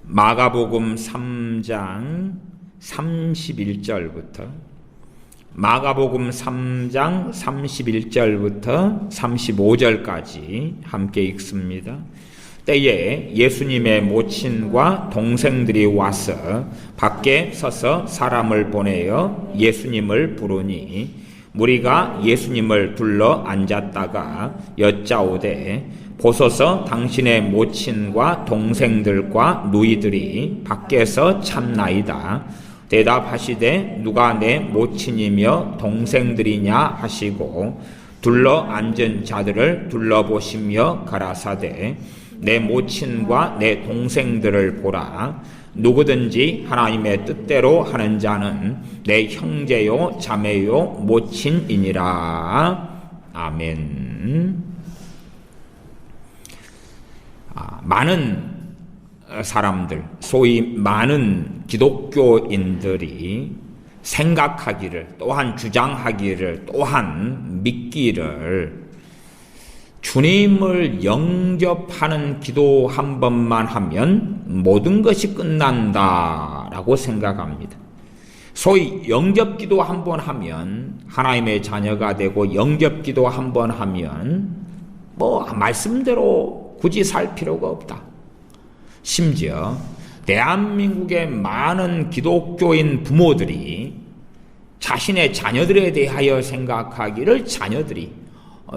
마가복음 3장 31절부터 마가복음 3장 31절부터 35절까지 함께 읽습니다. 때에 예수님의 모친과 동생들이 와서 밖에 서서 사람을 보내어 예수님을 부르니 무리가 예수님을 둘러 앉았다가 여짜오되 보소서 당신의 모친과 동생들과 누이들이 밖에서 참나이다. 대답하시되 누가 내 모친이며 동생들이냐 하시고 둘러 앉은 자들을 둘러보시며 가라사대 내 모친과 내 동생들을 보라. 누구든지 하나님의 뜻대로 하는 자는 내 형제요 자매요 모친이니라. 아멘. 많은 사람들, 소위 많은 기독교인들이 생각하기를, 또한 주장하기를, 또한 믿기를 주님을 영접하는 기도 한 번만 하면 모든 것이 끝난다라고 생각합니다. 소위 영접기도 한 번 하면 하나님의 자녀가 되고, 영접기도 한 번 하면 말씀대로 굳이 살 필요가 없다. 심지어 대한민국의 많은 기독교인 부모들이 자신의 자녀들에 대하여 생각하기를 자녀들이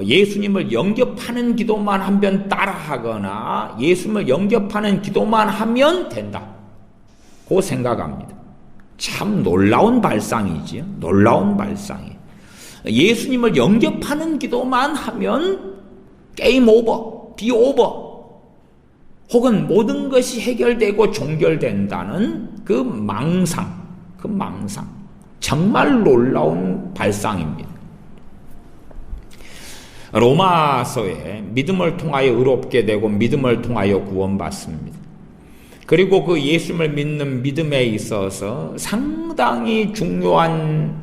예수님을 영접하는 기도만 하면 따라하거나 예수님을 영접하는 기도만 하면 된다고 생각합니다. 참 놀라운 발상이지요. 놀라운 발상이에요. 예수님을 영접하는 기도만 하면 게임 오버, 비 오버, 혹은 모든 것이 해결되고 종결된다는 그 망상, 정말 놀라운 발상입니다. 로마서에 믿음을 통하여 의롭게 되고 믿음을 통하여 구원받습니다. 그리고 그 예수님을 믿는 믿음에 있어서 상당히 중요한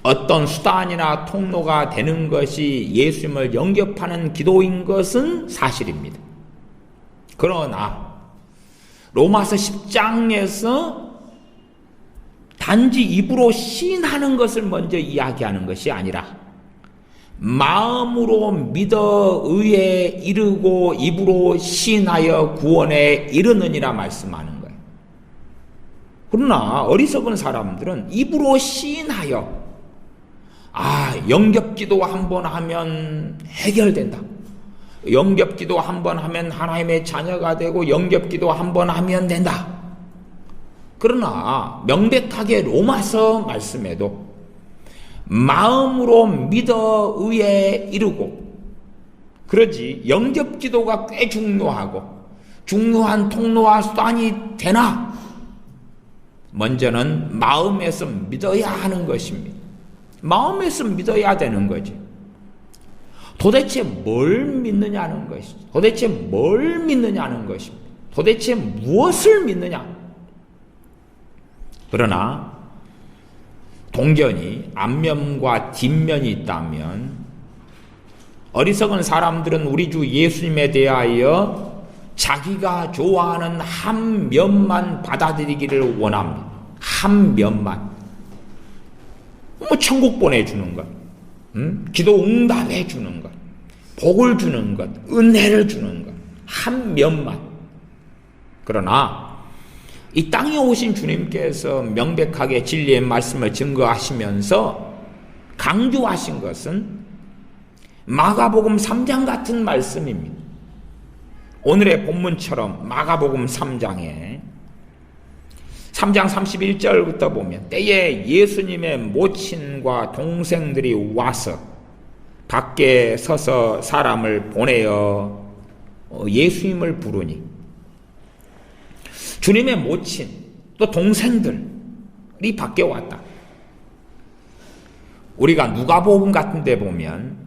어떤 수단이나 통로가 되는 것이 예수님을 영접하는 기도인 것은 사실입니다. 그러나 로마서 10장에서 단지 입으로 시인하는 것을 먼저 이야기하는 것이 아니라 마음으로 믿어 의에 이르고 입으로 시인하여 구원에 이르느니라 말씀하는 거예요. 그러나 어리석은 사람들은 입으로 시인하여 영접기도 한 번 하면 해결된다. 영접기도 한 번 하면 하나님의 자녀가 되고 영접기도 한 번 하면 된다. 그러나 명백하게 로마서 말씀에도 마음으로 믿어 의에 이르고, 그러지 영접기도가 꽤 중요하고 중요한 통로와 수단이 되나 먼저는 마음에서 믿어야 하는 것입니다. 마음에서 믿어야 되는 거지. 도대체 뭘 믿느냐는 것이죠. 도대체 뭘 믿느냐는 것입니다. 도대체 무엇을 믿느냐. 그러나 동전이 앞면과 뒷면이 있다면 어리석은 사람들은 우리 주 예수님에 대하여 자기가 좋아하는 한 면만 받아들이기를 원합니다. 한 면만. 천국 보내주는 것, 기도 응답해 주는 것, 복을 주는 것, 은혜를 주는 것, 한 면만. 그러나 이 땅에 오신 주님께서 명백하게 진리의 말씀을 증거하시면서 강조하신 것은 마가복음 3장 같은 말씀입니다. 오늘의 본문처럼 마가복음 3장 31절부터 보면 때에 예수님의 모친과 동생들이 와서 밖에 서서 사람을 보내어 예수님을 부르니 주님의 모친 또 동생들이 밖에 왔다. 우리가 누가복음 같은 데 보면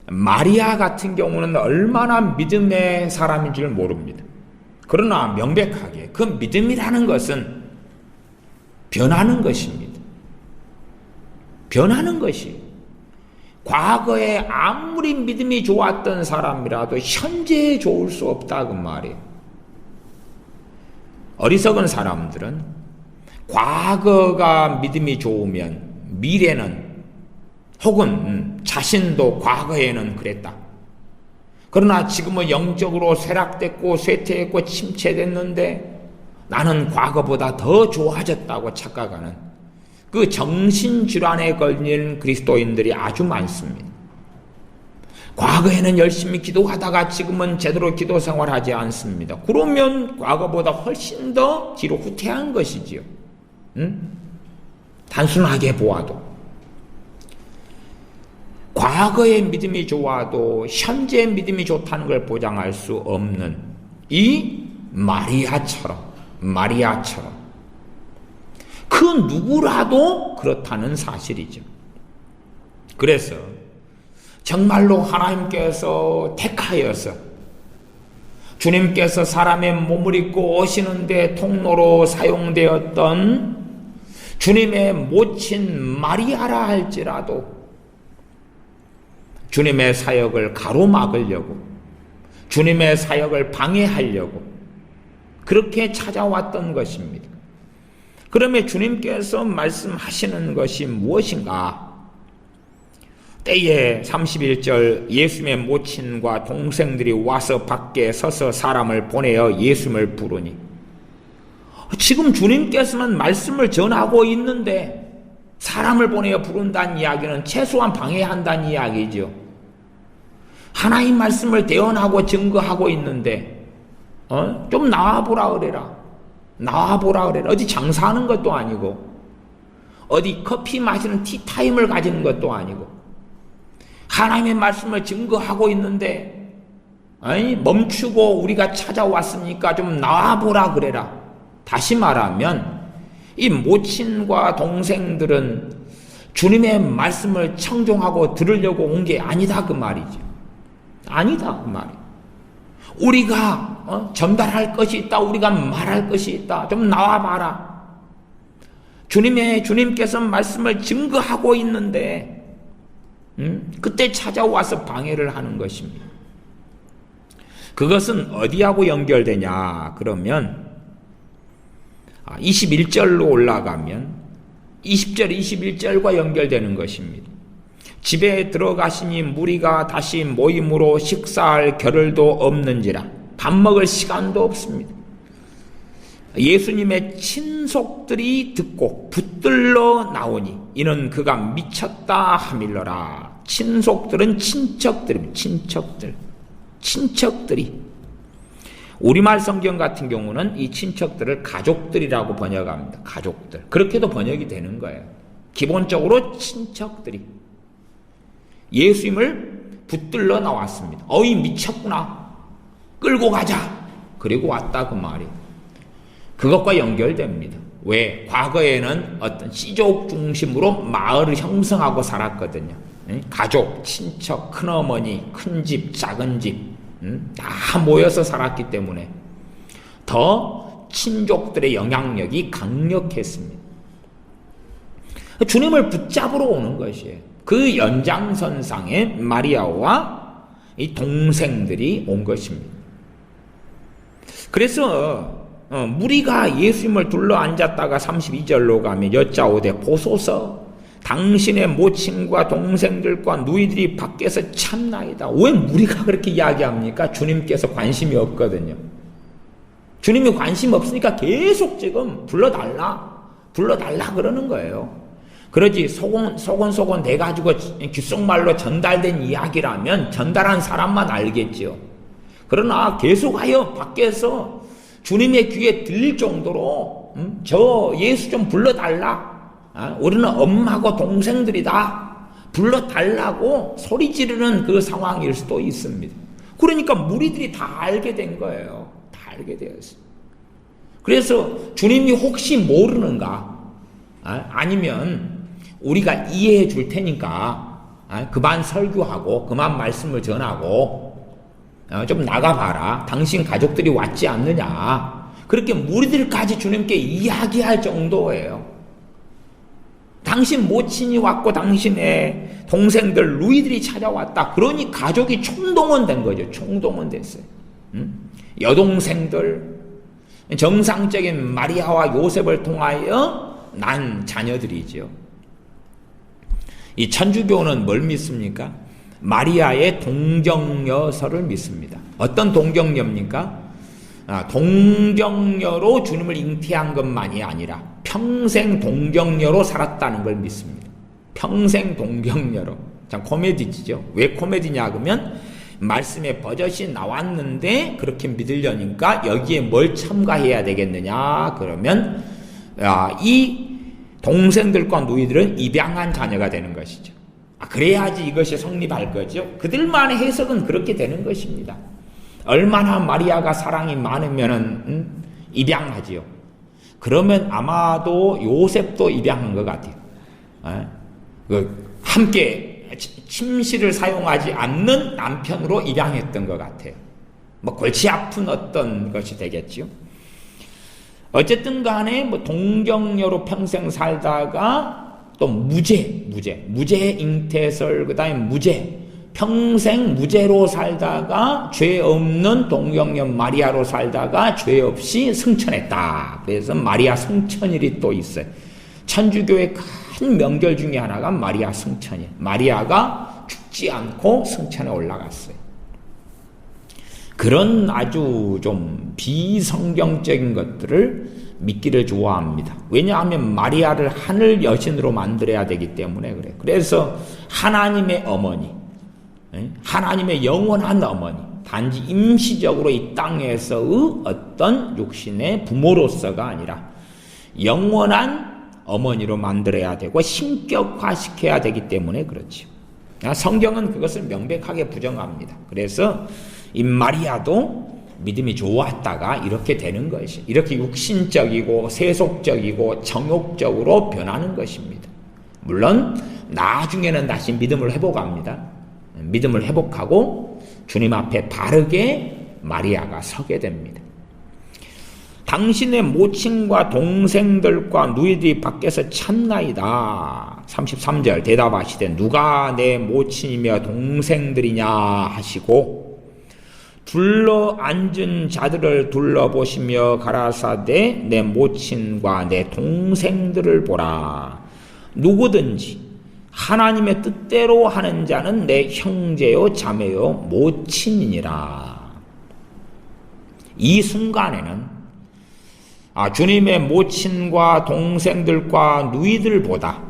마리아 같은 경우는 얼마나 믿음의 사람인 줄 모릅니다. 그러나 명백하게 그 믿음이라는 것은 변하는 것입니다. 변하는 것이 과거에 아무리 믿음이 좋았던 사람이라도 현재 좋을 수 없다 그 말이에요. 어리석은 사람들은 과거가 믿음이 좋으면 미래는 혹은 자신도 과거에는 그랬다. 그러나 지금은 영적으로 쇠락됐고 쇠퇴했고 침체됐는데 나는 과거보다 더 좋아졌다고 착각하는 그 정신질환에 걸린 그리스도인들이 아주 많습니다. 과거에는 열심히 기도하다가 지금은 제대로 기도 생활하지 않습니다. 그러면 과거보다 훨씬 더 뒤로 후퇴한 것이지요. 단순하게 보아도. 과거의 믿음이 좋아도 현재의 믿음이 좋다는 걸 보장할 수 없는 이 마리아처럼 그 누구라도 그렇다는 사실이죠. 그래서 정말로 하나님께서 택하여서 주님께서 사람의 몸을 입고 오시는데 통로로 사용되었던 주님의 모친 마리아라 할지라도 주님의 사역을 가로막으려고, 주님의 사역을 방해하려고 그렇게 찾아왔던 것입니다. 그러면 주님께서 말씀하시는 것이 무엇인가? 때에 31절 예수님의 모친과 동생들이 와서 밖에 서서 사람을 보내어 예수님을 부르니, 지금 주님께서는 말씀을 전하고 있는데 사람을 보내어 부른다는 이야기는 최소한 방해한다는 이야기죠. 하나님 말씀을 대언하고 증거하고 있는데 좀 나와보라 그래라. 어디 장사하는 것도 아니고 어디 커피 마시는 티타임을 가지는 것도 아니고 하나님의 말씀을 증거하고 있는데 멈추고 우리가 찾아왔으니까 좀 나와보라 그래라. 다시 말하면 이 모친과 동생들은 주님의 말씀을 청종하고 들으려고 온 게 아니다 그 말이죠. 아니다 그 말이에요. 우리가 전달할 것이 있다. 우리가 말할 것이 있다. 좀 나와봐라. 주님께서 말씀을 증거하고 있는데 그때 찾아와서 방해를 하는 것입니다. 그것은 어디하고 연결되냐 그러면 21절로 올라가면 20절 21절과 연결되는 것입니다. 집에 들어가시니 무리가 다시 모임으로 식사할 겨를도 없는지라. 밥 먹을 시간도 없습니다. 예수님의 친속들이 듣고 붙들러 나오니 이는 그가 미쳤다 하밀러라. 친속들은 친척들이. 우리말 성경 같은 경우는 이 친척들을 가족들이라고 번역합니다. 가족들. 그렇게도 번역이 되는 거예요. 기본적으로 친척들이 예수님을 붙들러 나왔습니다. 어이 미쳤구나. 끌고 가자. 그리고 왔다 그 말이. 그것과 연결됩니다. 왜? 과거에는 어떤 씨족 중심으로 마을을 형성하고 살았거든요. 가족, 친척, 큰어머니, 큰집, 작은 집 다 모여서 살았기 때문에 더 친족들의 영향력이 강력했습니다. 주님을 붙잡으러 오는 것이에요. 그 연장선상에 마리아와 이 동생들이 온 것입니다. 그래서 무리가 예수님을 둘러 앉았다가 32절로 가면 여짜오되 보소서 당신의 모친과 동생들과 누이들이 밖에서 참나이다. 왜 무리가 그렇게 이야기합니까? 주님께서 관심이 없거든요. 주님이 관심 없으니까 계속 지금 불러달라 그러는 거예요. 그러지 소곤소곤 내가지고 귓속말로 전달된 이야기라면 전달한 사람만 알겠죠. 그러나 계속하여 밖에서 주님의 귀에 들릴 정도로 저 예수 좀 불러달라. 우리는 엄마고 동생들이다. 불러달라고 소리 지르는 그 상황일 수도 있습니다. 그러니까 무리들이 다 알게 된 거예요. 다 알게 되었어요. 그래서 주님이 혹시 모르는가? 아니면 우리가 이해해 줄 테니까 그만 설교하고 그만 말씀을 전하고 좀 나가봐라. 당신 가족들이 왔지 않느냐. 그렇게 무리들까지 주님께 이야기할 정도예요. 당신 모친이 왔고 당신의 동생들 누이들이 찾아왔다. 그러니 가족이 총동원된 거죠. 총동원됐어요. 여동생들 정상적인 마리아와 요셉을 통하여 난 자녀들이지요. 이 천주교는 뭘 믿습니까? 마리아의 동정녀설을 믿습니다. 어떤 동정녀입니까? 동정녀로 주님을 잉태한 것만이 아니라 평생 동정녀로 살았다는 걸 믿습니다. 평생 동정녀로. 참 코미디죠. 왜 코미디냐 그러면 말씀에 버젓이 나왔는데 그렇게 믿으려니까 여기에 뭘 첨가해야 되겠느냐 그러면 이 동생들과 누이들은 입양한 자녀가 되는 것이죠. 그래야지 이것이 성립할 거죠. 그들만의 해석은 그렇게 되는 것입니다. 얼마나 마리아가 사랑이 많으면 입양하지요. 그러면 아마도 요셉도 입양한 것 같아요. 함께 침실을 사용하지 않는 남편으로 입양했던 것 같아요. 골치 아픈 어떤 것이 되겠지요. 어쨌든 간에 동정녀로 평생 살다가 또 무죄 잉태설, 그 다음에 무죄, 평생 무죄로 살다가 죄 없는 동정녀 마리아로 살다가 죄 없이 승천했다. 그래서 마리아 승천일이 또 있어요. 천주교의 큰 명절 중에 하나가 마리아 승천이에요. 마리아가 죽지 않고 승천에 올라갔어요. 그런 아주 좀 비성경적인 것들을 믿기를 좋아합니다. 왜냐하면 마리아를 하늘 여신으로 만들어야 되기 때문에 그래요. 그래서 하나님의 어머니, 하나님의 영원한 어머니, 단지 임시적으로 이 땅에서의 어떤 육신의 부모로서가 아니라 영원한 어머니로 만들어야 되고 신격화시켜야 되기 때문에 그렇죠. 성경은 그것을 명백하게 부정합니다. 그래서 이 마리아도 믿음이 좋았다가 이렇게 되는 것이, 이렇게 육신적이고 세속적이고 정욕적으로 변하는 것입니다. 물론 나중에는 다시 믿음을 회복합니다. 믿음을 회복하고 주님 앞에 바르게 마리아가 서게 됩니다. 당신의 모친과 동생들과 누이들이 밖에서 찾나이다. 33절 대답하시되 누가 내 모친이며 동생들이냐 하시고 둘러 앉은 자들을 둘러보시며 가라사대 내 모친과 내 동생들을 보라. 누구든지 하나님의 뜻대로 하는 자는 내 형제요 자매요 모친이니라. 이 순간에는 주님의 모친과 동생들과 누이들보다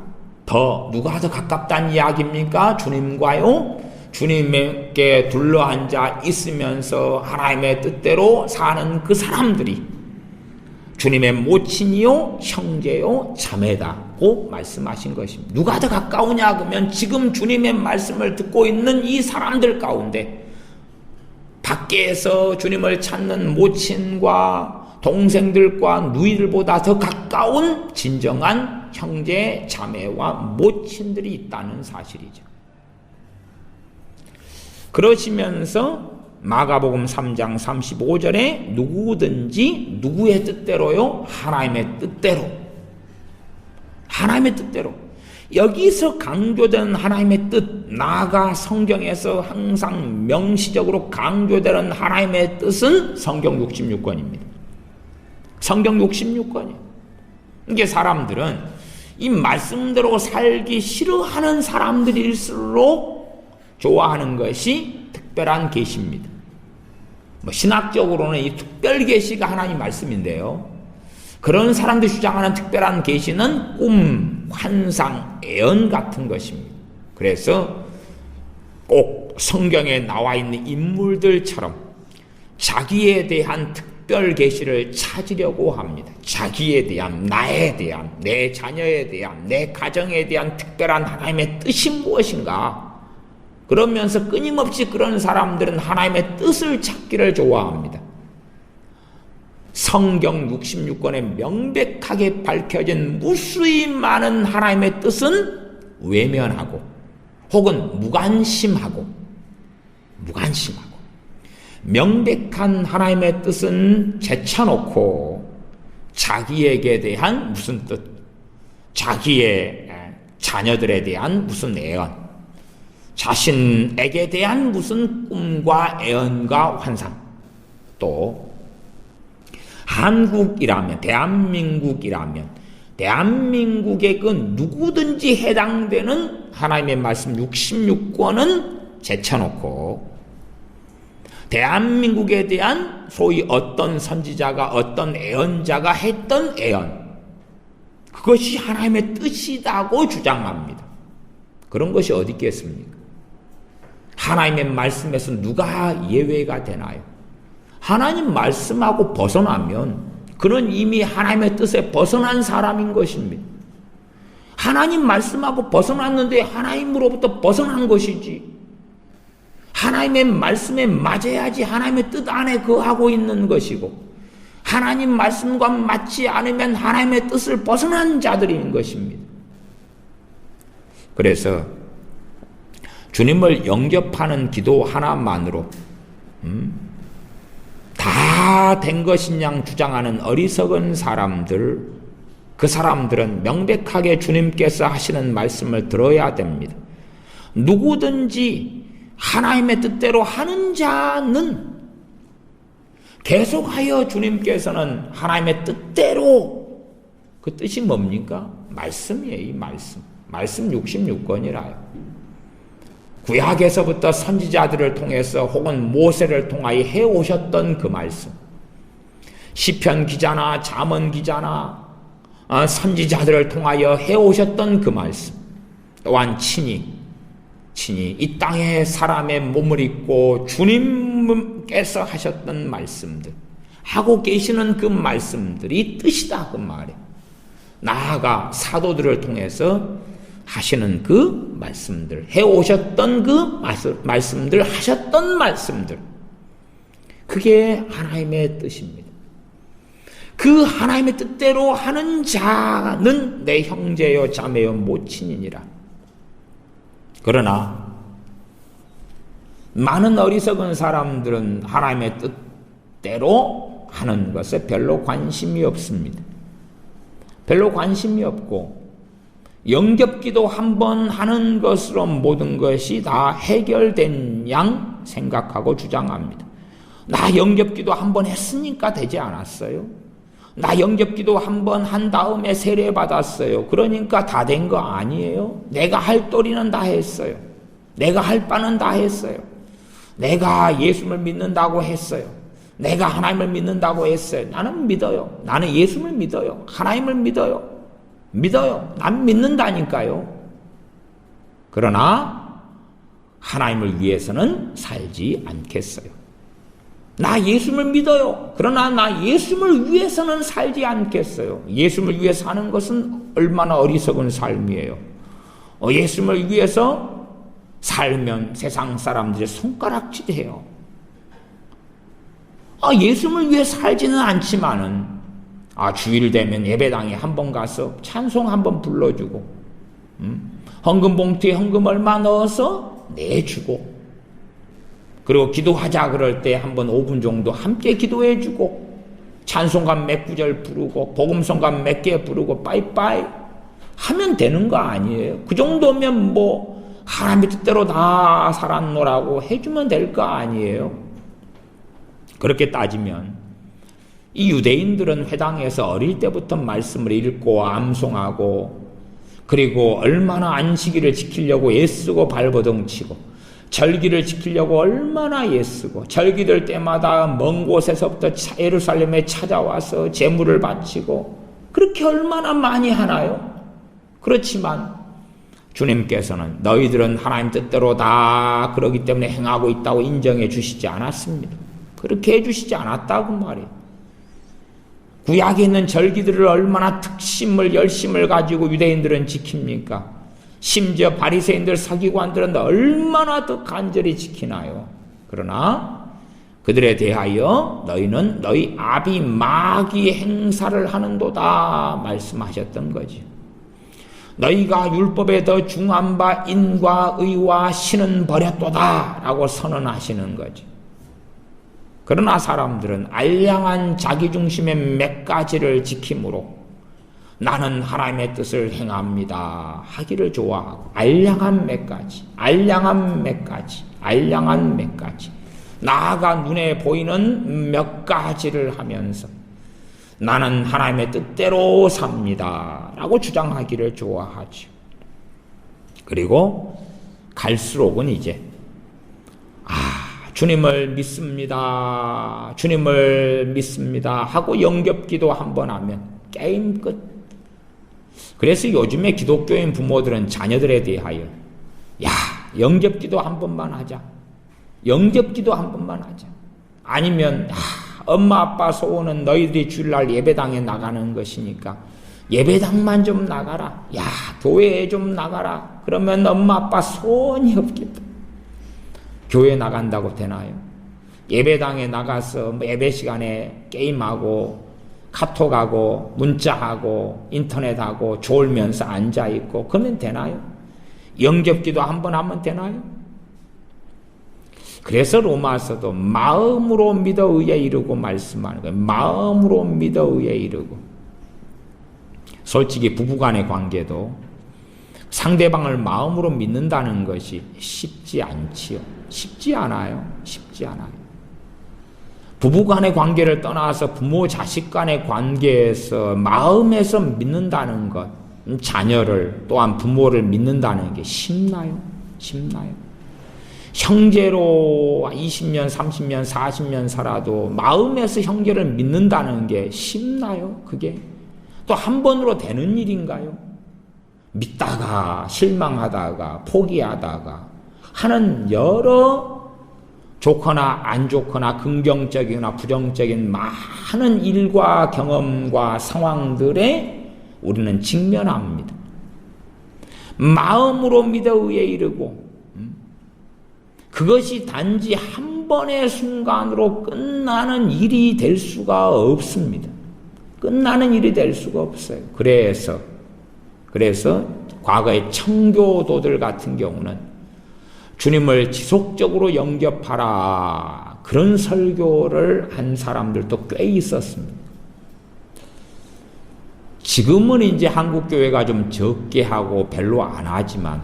더 누가 더 가깝다는 이야기입니까? 주님과요? 주님께 둘러앉아 있으면서 하나님의 뜻대로 사는 그 사람들이 주님의 모친이요 형제요 자매다고 말씀하신 것입니다. 누가 더 가까우냐 그러면 지금 주님의 말씀을 듣고 있는 이 사람들 가운데 밖에서 주님을 찾는 모친과 동생들과 누이들보다 더 가까운 진정한 형제 자매와 모친들이 있다는 사실이죠. 그러시면서 마가복음 3장 35절에 누구든지 누구의 뜻대로요? 하나님의 뜻대로. 하나님의 뜻대로. 여기서 강조되는 하나님의 뜻, 나아가 성경에서 항상 명시적으로 강조되는 하나님의 뜻은 성경 66권입니다. 성경 66권이에요. 이게 사람들은 이 말씀대로 살기 싫어하는 사람들일수록 좋아하는 것이 특별한 계시입니다. 신학적으로는 이 특별 계시가 하나님 말씀인데요. 그런 사람들이 주장하는 특별한 계시는 꿈, 환상, 예언 같은 것입니다. 그래서 꼭 성경에 나와 있는 인물들처럼 자기에 대한 특별 계시를 찾으려고 합니다. 자기에 대한, 나에 대한, 내 자녀에 대한, 내 가정에 대한 특별한 하나님의 뜻이 무엇인가? 그러면서 끊임없이 그런 사람들은 하나님의 뜻을 찾기를 좋아합니다. 성경 66권에 명백하게 밝혀진 무수히 많은 하나님의 뜻은 외면하고 혹은 무관심하고 명백한 하나님의 뜻은 제쳐놓고 자기에게 대한 무슨 뜻, 자기의 자녀들에 대한 무슨 예언, 자신에게 대한 무슨 꿈과 예언과 환상, 또 한국이라면, 대한민국의 그 누구든지 해당되는 하나님의 말씀 66권은 제쳐놓고 대한민국에 대한 소위 어떤 선지자가 어떤 예언자가 했던 예언, 그것이 하나님의 뜻이라고 주장합니다. 그런 것이 어디 있겠습니까? 하나님의 말씀에서 누가 예외가 되나요? 하나님 말씀하고 벗어나면 그는 이미 하나님의 뜻에 벗어난 사람인 것입니다. 하나님 말씀하고 벗어났는데 하나님으로부터 벗어난 것이지, 하나님의 말씀에 맞아야지 하나님의 뜻 안에 거하고 있는 것이고, 하나님 말씀과 맞지 않으면 하나님의 뜻을 벗어난 자들인 것입니다. 그래서 주님을 영접하는 기도 하나만으로 다 된 것인 양 주장하는 어리석은 사람들, 그 사람들은 명백하게 주님께서 하시는 말씀을 들어야 됩니다. 누구든지 하나님의 뜻대로 하는 자는 계속하여 주님께서는 하나님의 뜻대로, 그 뜻이 뭡니까? 말씀이에요. 이 말씀 66권이라요. 구약에서부터 선지자들을 통해서 혹은 모세를 통하여 해오셨던 그 말씀, 시편 기자나 잠언 기자나 선지자들을 통하여 해오셨던 그 말씀, 또한 친히 이 땅에 사람의 몸을 입고 주님께서 하셨던 말씀들, 하고 계시는 그 말씀들이 뜻이다, 그 말이에요. 나아가 사도들을 통해서 하시는 그 말씀들, 해오셨던 그 말씀들, 하셨던 말씀들, 그게 하나님의 뜻입니다. 그 하나님의 뜻대로 하는 자는 내 형제요 자매요 모친이니라. 그러나 많은 어리석은 사람들은 하나님의 뜻대로 하는 것에 별로 관심이 없습니다. 별로 관심이 없고 영접기도 한 번 하는 것으로 모든 것이 다 해결된 양 생각하고 주장합니다. 나 영접기도 한 번 했으니까 되지 않았어요? 나 영접기도 한 번 한 다음에 세례 받았어요. 그러니까 다 된 거 아니에요? 내가 할 도리는 다 했어요. 내가 할 바는 다 했어요. 내가 예수를 믿는다고 했어요. 내가 하나님을 믿는다고 했어요. 나는 믿어요. 나는 예수를 믿어요. 하나님을 믿어요. 난 믿는다니까요. 그러나 하나님을 위해서는 살지 않겠어요. 나 예수를 믿어요. 그러나 나 예수를 위해서는 살지 않겠어요. 예수를 위해 사는 것은 얼마나 어리석은 삶이에요. 예수를 위해서 살면 세상 사람들이 손가락질해요. 예수를 위해 살지는 않지만은 주일 되면 예배당에 한번 가서 찬송 한번 불러주고, 헌금 봉투에 헌금 얼마 넣어서 내주고, 그리고 기도하자 그럴 때 한번 5분 정도 함께 기도해주고, 찬송가 몇 구절 부르고, 복음성가 몇 개 부르고, 빠이빠이 하면 되는 거 아니에요? 그 정도면 뭐 하나님의 뜻대로 다 살았노라고 해주면 될 거 아니에요? 그렇게 따지면 이 유대인들은 회당에서 어릴 때부터 말씀을 읽고 암송하고, 그리고 얼마나 안식일을 지키려고 애쓰고 발버둥치고, 절기를 지키려고 얼마나 애쓰고, 절기될 때마다 먼 곳에서부터 예루살렘에 찾아와서 제물을 바치고, 그렇게 얼마나 많이 하나요? 그렇지만 주님께서는 너희들은 하나님 뜻대로 다 그러기 때문에 행하고 있다고 인정해 주시지 않았습니다. 그렇게 해주시지 않았다고 말이에요. 구약에 있는 절기들을 얼마나 특심을 열심을 가지고 유대인들은 지킵니까? 심지어 바리새인들 서기관들은 얼마나 더 간절히 지키나요? 그러나 그들에 대하여 너희는 너희 아비 마귀 행사를 하는도다 말씀하셨던 거지. 너희가 율법에 더 중한 바 인과 의와 신은 버렸도다 라고 선언하시는 거지. 그러나 사람들은 알량한 자기중심의 몇 가지를 지킴으로 나는 하나님의 뜻을 행합니다 하기를 좋아하고, 알량한 몇 가지 나아가 눈에 보이는 몇 가지를 하면서 나는 하나님의 뜻대로 삽니다 라고 주장하기를 좋아하죠. 그리고 갈수록은 이제 주님을 믿습니다, 주님을 믿습니다 하고 영접기도 한번 하면 게임 끝. 그래서 요즘에 기독교인 부모들은 자녀들에 대하여 영접기도 한 번만 하자, 영접기도 한 번만 하자, 아니면 엄마 아빠 소원은 너희들이 주일날 예배당에 나가는 것이니까 예배당만 좀 나가라, 교회에 좀 나가라, 그러면 엄마 아빠 소원이 없겠다. 교회 나간다고 되나요? 예배당에 나가서 예배 시간에 게임하고 카톡하고 문자하고 인터넷하고 졸면서 앉아있고 그러면 되나요? 영접기도 한번 하면 되나요? 그래서 로마서도 마음으로 믿어 의에 이르고 말씀하는 거예요. 마음으로 믿어 의에 이르고. 솔직히 부부간의 관계도 상대방을 마음으로 믿는다는 것이 쉽지 않지요. 쉽지 않아요. 쉽지 않아요. 부부간의 관계를 떠나서 부모 자식 간의 관계에서 마음에서 믿는다는 것, 자녀를 또한 부모를 믿는다는 게 쉽나요? 쉽나요? 형제로 20년, 30년, 40년 살아도 마음에서 형제를 믿는다는 게 쉽나요? 그게 또 한 번으로 되는 일인가요? 믿다가 실망하다가 포기하다가 하는 여러 좋거나 안 좋거나 긍정적이거나 부정적인 많은 일과 경험과 상황들에 우리는 직면합니다. 마음으로 믿어 의에 이르고 그것이 단지 한 번의 순간으로 끝나는 일이 될 수가 없습니다. 끝나는 일이 될 수가 없어요. 그래서 과거의 청교도들 같은 경우는 주님을 지속적으로 영접하라 그런 설교를 한 사람들도 꽤 있었습니다. 지금은 이제 한국교회가 좀 적게 하고 별로 안 하지만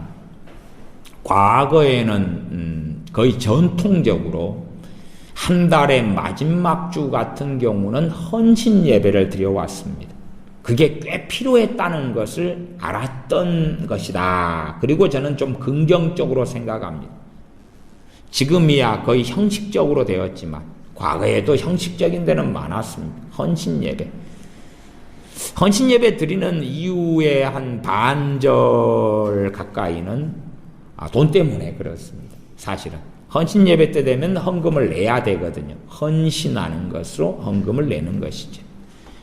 과거에는 거의 전통적으로 한 달의 마지막 주 같은 경우는 헌신 예배를 드려왔습니다. 그게 꽤 필요했다는 것을 알았던 것이다. 그리고 저는 좀 긍정적으로 생각합니다. 지금이야 거의 형식적으로 되었지만 과거에도 형식적인 데는 많았습니다. 헌신 예배. 헌신 예배 드리는 이후에 한 반절 가까이는 돈 때문에 그렇습니다. 사실은 헌신 예배 때 되면 헌금을 내야 되거든요. 헌신하는 것으로 헌금을 내는 것이죠.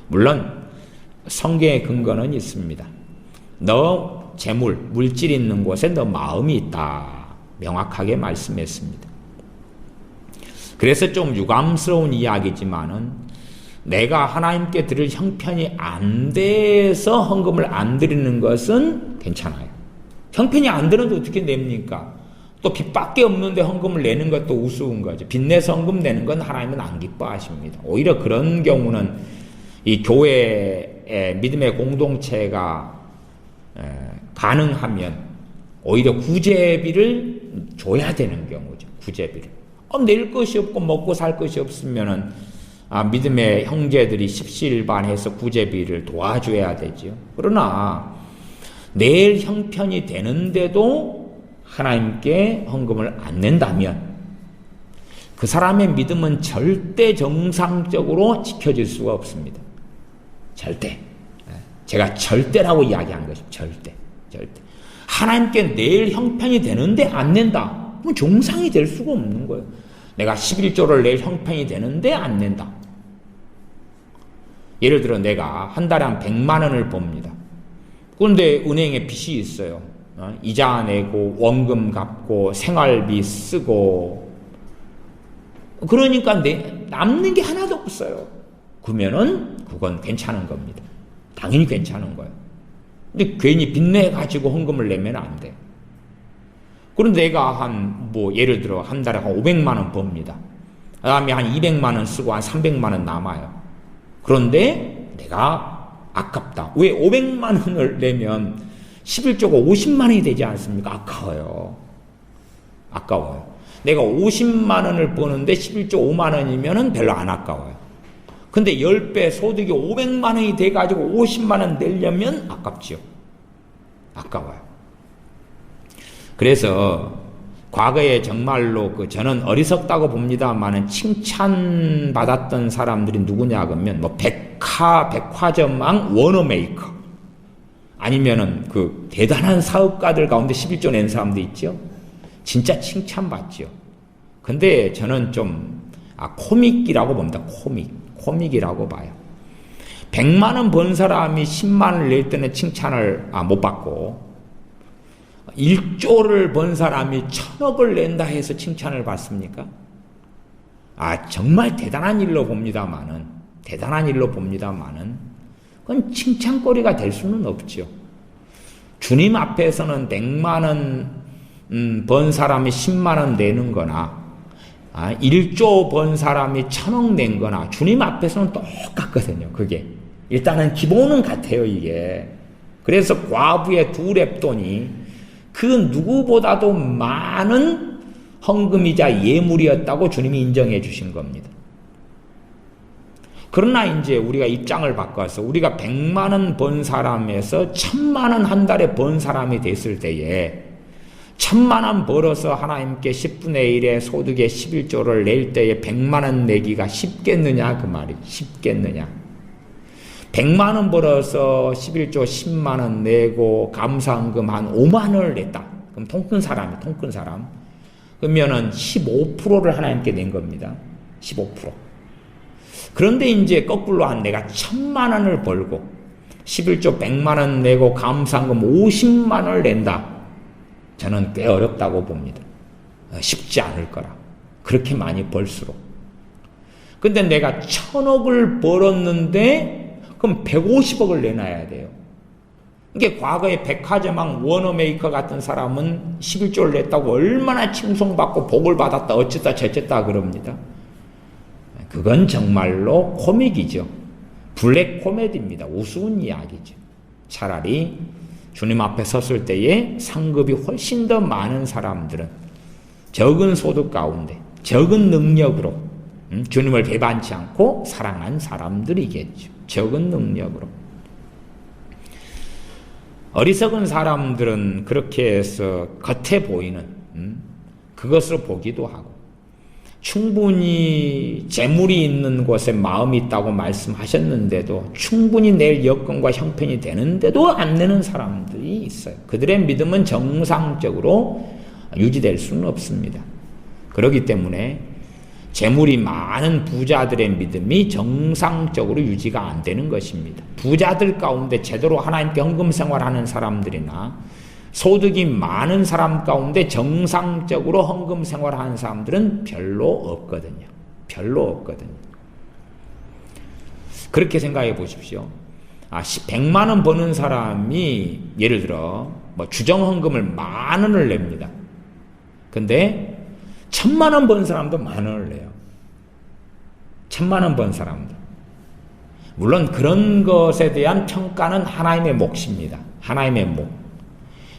물론 성경의 근거는 있습니다. 너 재물, 물질 있는 곳에 너 마음이 있다. 명확하게 말씀했습니다. 그래서 좀 유감스러운 이야기지만은 내가 하나님께 드릴 형편이 안 돼서 헌금을 안 드리는 것은 괜찮아요. 형편이 안 되는데 어떻게 냅니까? 또 빚밖에 없는데 헌금을 내는 것도 우스운 거죠. 빚내서 헌금 내는 건 하나님은 안 기뻐하십니다. 오히려 그런 경우는 이 교회의 믿음의 공동체가 가능하면 오히려 구제비를 줘야 되는 경우죠. 구제비를. 낼 것이 없고 먹고 살 것이 없으면은 믿음의 형제들이 십시일반해서 구제비를 도와줘야 되죠. 그러나 낼 형편이 되는데도 하나님께 헌금을 안 낸다면 그 사람의 믿음은 절대 정상적으로 지켜질 수가 없습니다. 절대. 제가 절대라고 이야기한 것입니다. 절대. 하나님께 낼 형편이 되는데 안 낸다. 그럼 정상이 될 수가 없는 거예요. 내가 11조를 낼 형편이 되는데 안 낸다. 예를 들어 내가 한 달에 한 100만 원을 법니다. 그런데 은행에 빚이 있어요. 이자 내고 원금 갚고 생활비 쓰고 그러니까 남는 게 하나도 없어요. 그러면은 그건 괜찮은 겁니다. 당연히 괜찮은 거예요. 근데 괜히 빚내 가지고 헌금을 내면 안 돼. 그런데 내가 예를 들어 한 달에 한 500만 원 법니다. 그 다음에 한 200만 원 쓰고 한 300만 원 남아요. 그런데 내가 아깝다. 왜 500만 원을 내면 11조가 50만 원이 되지 않습니까? 아까워요. 내가 50만 원을 버는데 11조 5만 원이면 별로 안 아까워요. 근데 10배 소득이 500만 원이 돼가지고 50만 원 내려면 아깝지요. 아까워요. 그래서 과거에 정말로 저는 어리석다고 봅니다만은 칭찬받았던 사람들이 누구냐 그러면 뭐 백화점왕 워너메이커, 아니면은 대단한 사업가들 가운데 11조 낸 사람도 있죠. 진짜 칭찬받죠. 근데 저는 좀 코믹이라고 봅니다. 코믹이라고 봐요. 100만 원 번 사람이 10만 원을 낼 때는 칭찬을 못 받고, 1조를 번 사람이 1000억을 낸다 해서 칭찬을 받습니까? 정말 대단한 일로 봅니다마는, 그건 칭찬거리가 될 수는 없죠. 주님 앞에서는 100만 원 번 사람이 10만 원 내는 거나, 1조 번 사람이 1000억 낸 거나, 주님 앞에서는 똑같거든요, 그게. 일단은 기본은 같아요, 이게. 그래서 과부의 2렙돈이 그 누구보다도 많은 헌금이자 예물이었다고 주님이 인정해 주신 겁니다. 그러나 이제 우리가 입장을 바꿔서 우리가 100만 원 번 사람에서 1000만 원 한 달에 번 사람이 됐을 때에 1000만 원 벌어서 하나님께 10분의 1의 소득의 11조를 낼 때에 100만 원 내기가 쉽겠느냐 그 말이. 쉽겠느냐. 100만 원 벌어서 11조 10만 원 내고 감사헌금 한 5만 원을 냈다. 그럼 통큰 사람. 그러면은 15%를 하나님께 낸 겁니다. 15%. 그런데 이제 거꾸로 내가 1000만 원을 벌고 11조 100만 원 내고 감사헌금 50만 원을 낸다. 저는 꽤 어렵다고 봅니다. 쉽지 않을 거라. 그렇게 많이 벌수록. 근데 내가 1000억을 벌었는데 그럼 150억을 내놔야 돼요. 이게 과거에 백화점왕 워너메이커 같은 사람은 11조를 냈다고 얼마나 칭송받고 복을 받았다 어쨌다 저쨌다 그럽니다. 그건 정말로 코믹이죠. 블랙 코미디입니다. 우스운 이야기죠. 차라리 주님 앞에 섰을 때에 상급이 훨씬 더 많은 사람들은 적은 소득 가운데 적은 능력으로 주님을 배반치 않고 사랑한 사람들이겠죠. 적은 능력으로. 어리석은 사람들은 그렇게 해서 겉에 보이는 그것을 보기도 하고, 충분히 재물이 있는 곳에 마음이 있다고 말씀하셨는데도 충분히 낼 여건과 형편이 되는데도 안 내는 사람들이 있어요. 그들의 믿음은 정상적으로 유지될 수는 없습니다. 그렇기 때문에 재물이 많은 부자들의 믿음이 정상적으로 유지가 안 되는 것입니다. 부자들 가운데 제대로 하나님께 헌금 생활하는 사람들이나 소득이 많은 사람 가운데 정상적으로 헌금 생활하는 사람들은 별로 없거든요. 그렇게 생각해 보십시오. 100만 원 버는 사람이 예를 들어 주정 헌금을 10,000원을 냅니다. 근데 1000만 원 번 사람도 10,000원을 내요. 1000만 원 번 사람도. 물론 그런 것에 대한 평가는 하나님의 몫입니다. 하나님의 몫.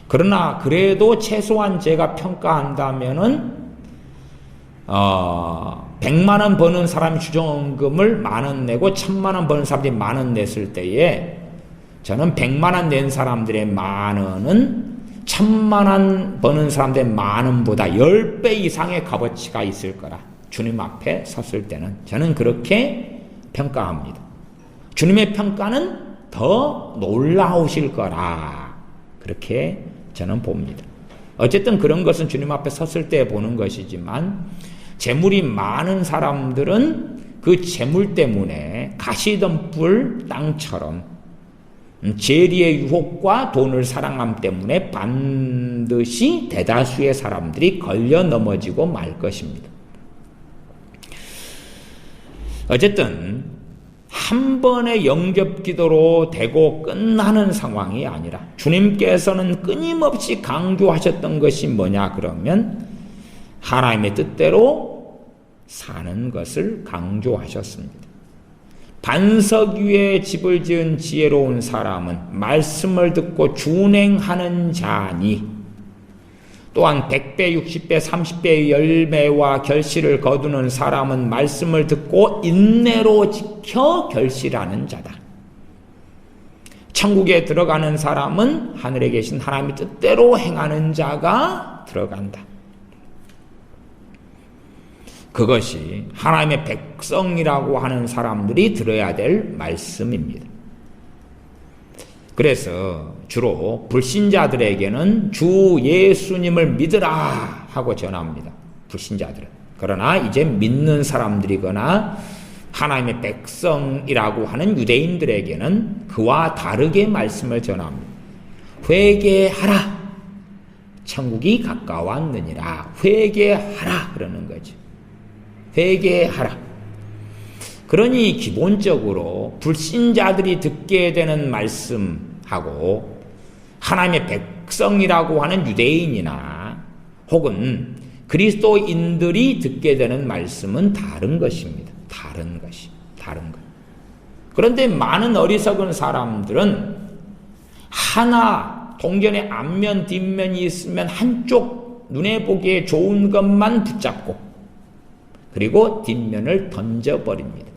그러나 그래도 최소한 제가 평가한다면은 100만 원 버는 사람이 주정헌금을 10,000원 내고 1000만 원 버는 사람들이 10,000원 냈을 때에 저는 100만 원 낸 사람들의 10,000원은 1000만 원 버는 사람들의 10,000원보다 10배 이상의 값어치가 있을 거라. 주님 앞에 섰을 때는 저는 그렇게 평가합니다. 주님의 평가는 더 놀라우실 거라. 그렇게 저는 봅니다. 어쨌든 그런 것은 주님 앞에 섰을 때 보는 것이지만, 재물이 많은 사람들은 그 재물 때문에 가시덤불 땅처럼 재리의 유혹과 돈을 사랑함 때문에 반드시 대다수의 사람들이 걸려 넘어지고 말 것입니다. 어쨌든 한 번의 영접기도로 되고 끝나는 상황이 아니라 주님께서는 끊임없이 강조하셨던 것이 뭐냐 그러면 하나님의 뜻대로 사는 것을 강조하셨습니다. 반석 위에 집을 지은 지혜로운 사람은 말씀을 듣고 준행하는 자니 또한 100배, 60배, 30배의 열매와 결실을 거두는 사람은 말씀을 듣고 인내로 지켜 결실하는 자다. 천국에 들어가는 사람은 하늘에 계신 하나님의 뜻대로 행하는 자가 들어간다. 그것이 하나님의 백성이라고 하는 사람들이 들어야 될 말씀입니다. 그래서 주로 불신자들에게는 주 예수님을 믿으라 하고 전합니다. 불신자들은. 그러나 이제 믿는 사람들이거나 하나님의 백성이라고 하는 유대인들에게는 그와 다르게 말씀을 전합니다. 회개하라. 천국이 가까웠느니라. 회개하라 그러는 거죠. 회개하라. 그러니 기본적으로 불신자들이 듣게 되는 말씀하고 하나님의 백성이라고 하는 유대인이나 혹은 그리스도인들이 듣게 되는 말씀은 다른 것입니다. 다른 것. 그런데 많은 어리석은 사람들은 하나 동전의 앞면 뒷면이 있으면 한쪽 눈에 보기에 좋은 것만 붙잡고 그리고 뒷면을 던져버립니다.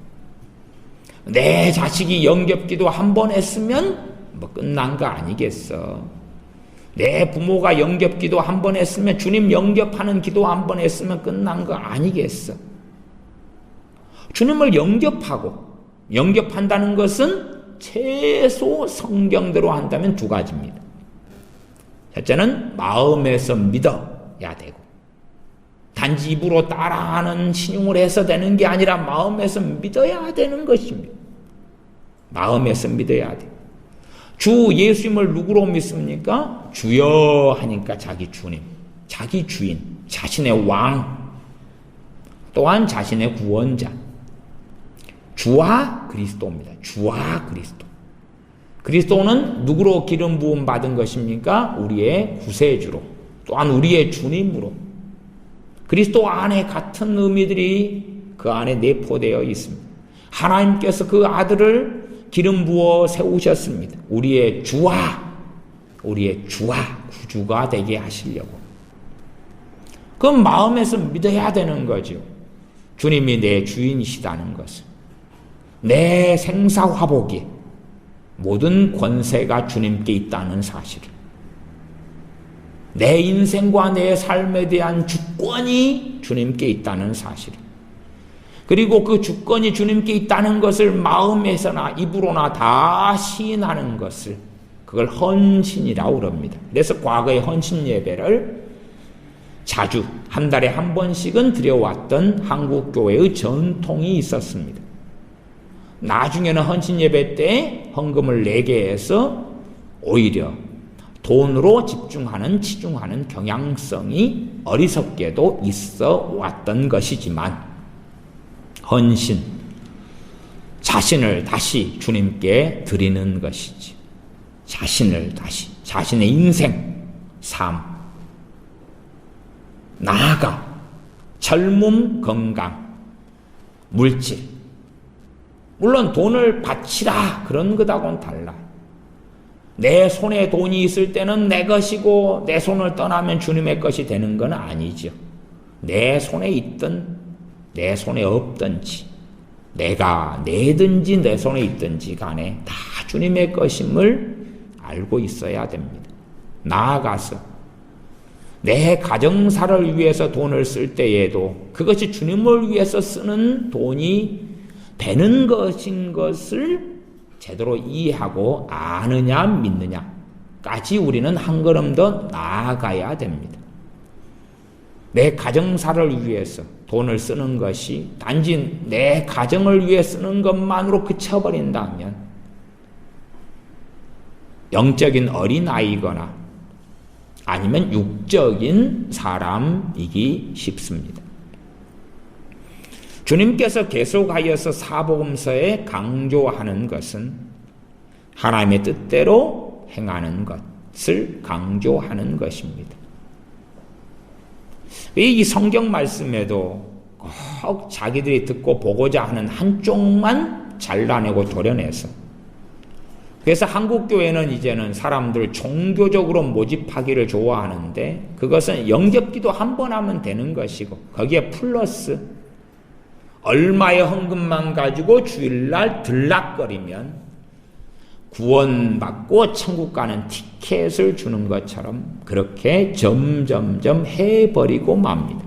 내 자식이 영접기도 한 번 했으면 뭐 끝난 거 아니겠어. 내 부모가 영접기도 한 번 했으면 주님 영접하는 기도 한 번 했으면 끝난 거 아니겠어. 주님을 영접한다는 것은 최소 성경대로 한다면 두 가지입니다. 첫째는 마음에서 믿어야 되고 단지 입으로 따라하는 신용을 해서 되는 게 아니라 마음에서 믿어야 되는 것입니다. 마음에서 믿어야 돼. 주 예수님을 누구로 믿습니까? 주여 하니까 자기 주님, 자기 주인, 자신의 왕, 또한 자신의 구원자. 주와 그리스도입니다. 주와 그리스도. 그리스도는 누구로 기름 부음 받은 것입니까? 우리의 구세주로, 또한 우리의 주님으로. 그리스도 안에 같은 의미들이 그 안에 내포되어 있습니다. 하나님께서 그 아들을 기름 부어 세우셨습니다. 우리의 주와 구주가 되게 하시려고. 그럼 마음에서 믿어야 되는 거죠. 주님이 내 주인이시다는 것을. 내 생사화복이 모든 권세가 주님께 있다는 사실을. 내 인생과 내 삶에 대한 주권이 주님께 있다는 사실. 그리고 그 주권이 주님께 있다는 것을 마음에서나 입으로나 다 시인하는 것을 그걸 헌신이라고 그럽니다. 그래서 과거의 헌신 예배를 자주 한 달에 한 번씩은 드려왔던 한국교회의 전통이 있었습니다. 나중에는 헌신 예배 때 헌금을 내게 해서 오히려 돈으로 치중하는 경향성이 어리석게도 있어 왔던 것이지만 헌신, 자신을 다시 주님께 드리는 것이지. 자신을 다시, 자신의 인생, 삶, 나아가 젊음, 건강, 물질. 물론 돈을 바치라 그런 것하고는 달라. 내 손에 돈이 있을 때는 내 것이고 내 손을 떠나면 주님의 것이 되는 건 아니죠. 내 손에 있든 내 손에 없든지 내가 내든지 내 손에 있든지 간에 다 주님의 것임을 알고 있어야 됩니다. 나아가서 내 가정사를 위해서 돈을 쓸 때에도 그것이 주님을 위해서 쓰는 돈이 되는 것인 것을 제대로 이해하고 아느냐 믿느냐까지 우리는 한 걸음 더 나아가야 됩니다. 내 가정사를 위해서 돈을 쓰는 것이 단지 내 가정을 위해 쓰는 것만으로 그쳐버린다면 영적인 어린아이거나 아니면 육적인 사람이기 쉽습니다. 주님께서 계속하여서 사복음서에 강조하는 것은 하나님의 뜻대로 행하는 것을 강조하는 것입니다. 이 성경 말씀에도 꼭 자기들이 듣고 보고자 하는 한쪽만 잘라내고 도려내서 그래서 한국교회는 이제는 사람들을 종교적으로 모집하기를 좋아하는데 그것은 영접기도 한 번 하면 되는 것이고 거기에 플러스 얼마의 헌금만 가지고 주일날 들락거리면 구원받고 천국 가는 티켓을 주는 것처럼 그렇게 점점점 해버리고 맙니다.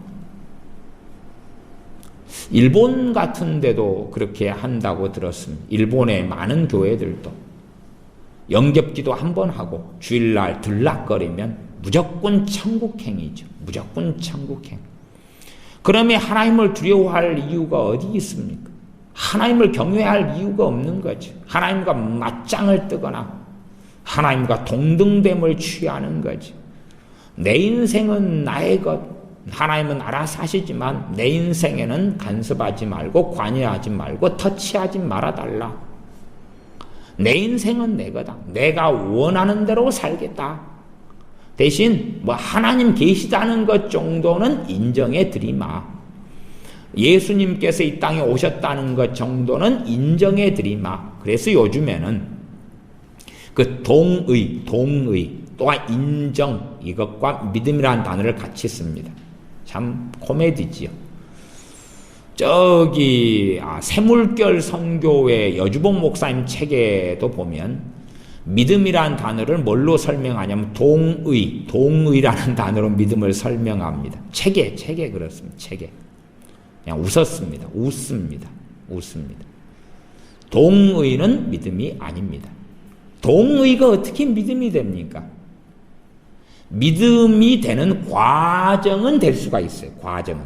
일본 같은 데도 그렇게 한다고 들었습니다. 일본의 많은 교회들도 영접기도 한 번 하고 주일날 들락거리면 무조건 천국행이죠. 무조건 천국행. 그러면 하나님을 두려워할 이유가 어디 있습니까? 하나님을 경외할 이유가 없는 거죠. 하나님과 맞짱을 뜨거나 하나님과 동등됨을 취하는 거죠. 내 인생은 나의 것, 하나님은 알아서 하시지만 내 인생에는 간섭하지 말고 관여하지 말고 터치하지 말아달라. 내 인생은 내 거다. 내가 원하는 대로 살겠다. 대신 하나님 계시다는 것 정도는 인정해 드리마. 예수님께서 이 땅에 오셨다는 것 정도는 인정해 드리마. 그래서 요즘에는 그 동의 또한 인정 이것과 믿음이라는 단어를 같이 씁니다. 참 코미디지요. 저기 새물결 선교회 여주봉 목사님 책에도 보면 믿음이라는 단어를 뭘로 설명하냐면 동의라는 단어로 믿음을 설명합니다. 책에 그렇습니다. 책에 그냥 웃습니다. 동의는 믿음이 아닙니다. 동의가 어떻게 믿음이 됩니까? 믿음이 되는 과정은 될 수가 있어요. 과정은.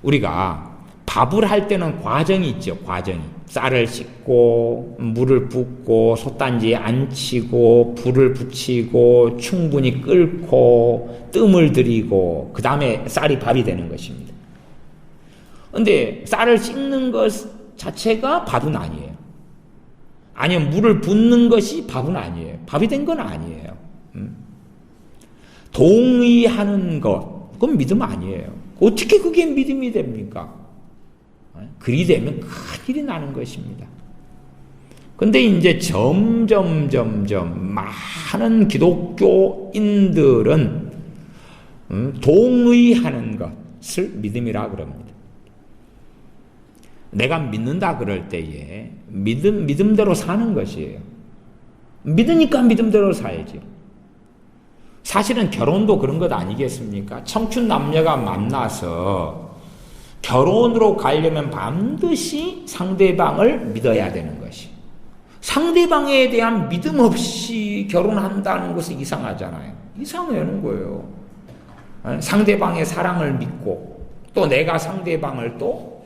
우리가 밥을 할 때는 과정이 있죠. 과정이. 쌀을 씻고 물을 붓고 솥단지에 앉히고 불을 붙이고 충분히 끓고 뜸을 들이고 그 다음에 쌀이 밥이 되는 것입니다. 그런데 쌀을 씻는 것 자체가 밥은 아니에요. 아니면 물을 붓는 것이 밥은 아니에요. 밥이 된 건 아니에요. 동의하는 것, 그건 믿음 아니에요. 어떻게 그게 믿음이 됩니까? 그리 되면 큰일이 나는 것입니다. 근데 이제 점점 많은 기독교인들은 동의하는 것을 믿음이라 그럽니다. 내가 믿는다 그럴 때에 믿음대로 사는 것이에요. 믿으니까 믿음대로 살지. 사실은 결혼도 그런 것 아니겠습니까? 청춘 남녀가 만나서 결혼으로 가려면 반드시 상대방을 믿어야 되는 것이. 상대방에 대한 믿음 없이 결혼한다는 것은 이상하잖아요. 이상하는 거예요. 상대방의 사랑을 믿고 또 내가 상대방을 또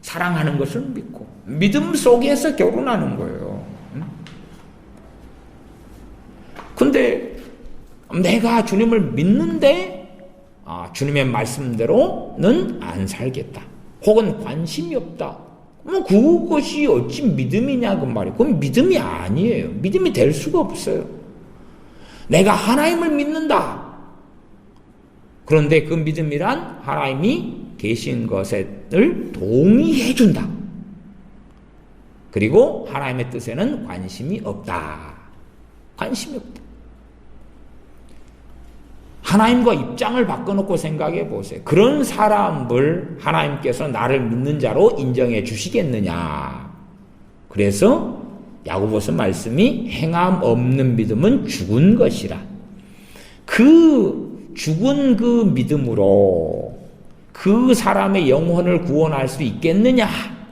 사랑하는 것을 믿고 믿음 속에서 결혼하는 거예요. 근데 내가 주님을 믿는데 주님의 말씀대로는 안 살겠다. 혹은 관심이 없다. 그것이 어찌 믿음이냐 그 말이에요. 그건 믿음이 아니에요. 믿음이 될 수가 없어요. 내가 하나님을 믿는다. 그런데 그 믿음이란 하나님이 계신 것을 동의해 준다. 그리고 하나님의 뜻에는 관심이 없다. 관심이 없다. 하나님과 입장을 바꿔놓고 생각해 보세요. 그런 사람을 하나님께서 나를 믿는 자로 인정해 주시겠느냐. 그래서 야고보서 말씀이 행함 없는 믿음은 죽은 것이라. 그 죽은 그 믿음으로 그 사람의 영혼을 구원할 수 있겠느냐?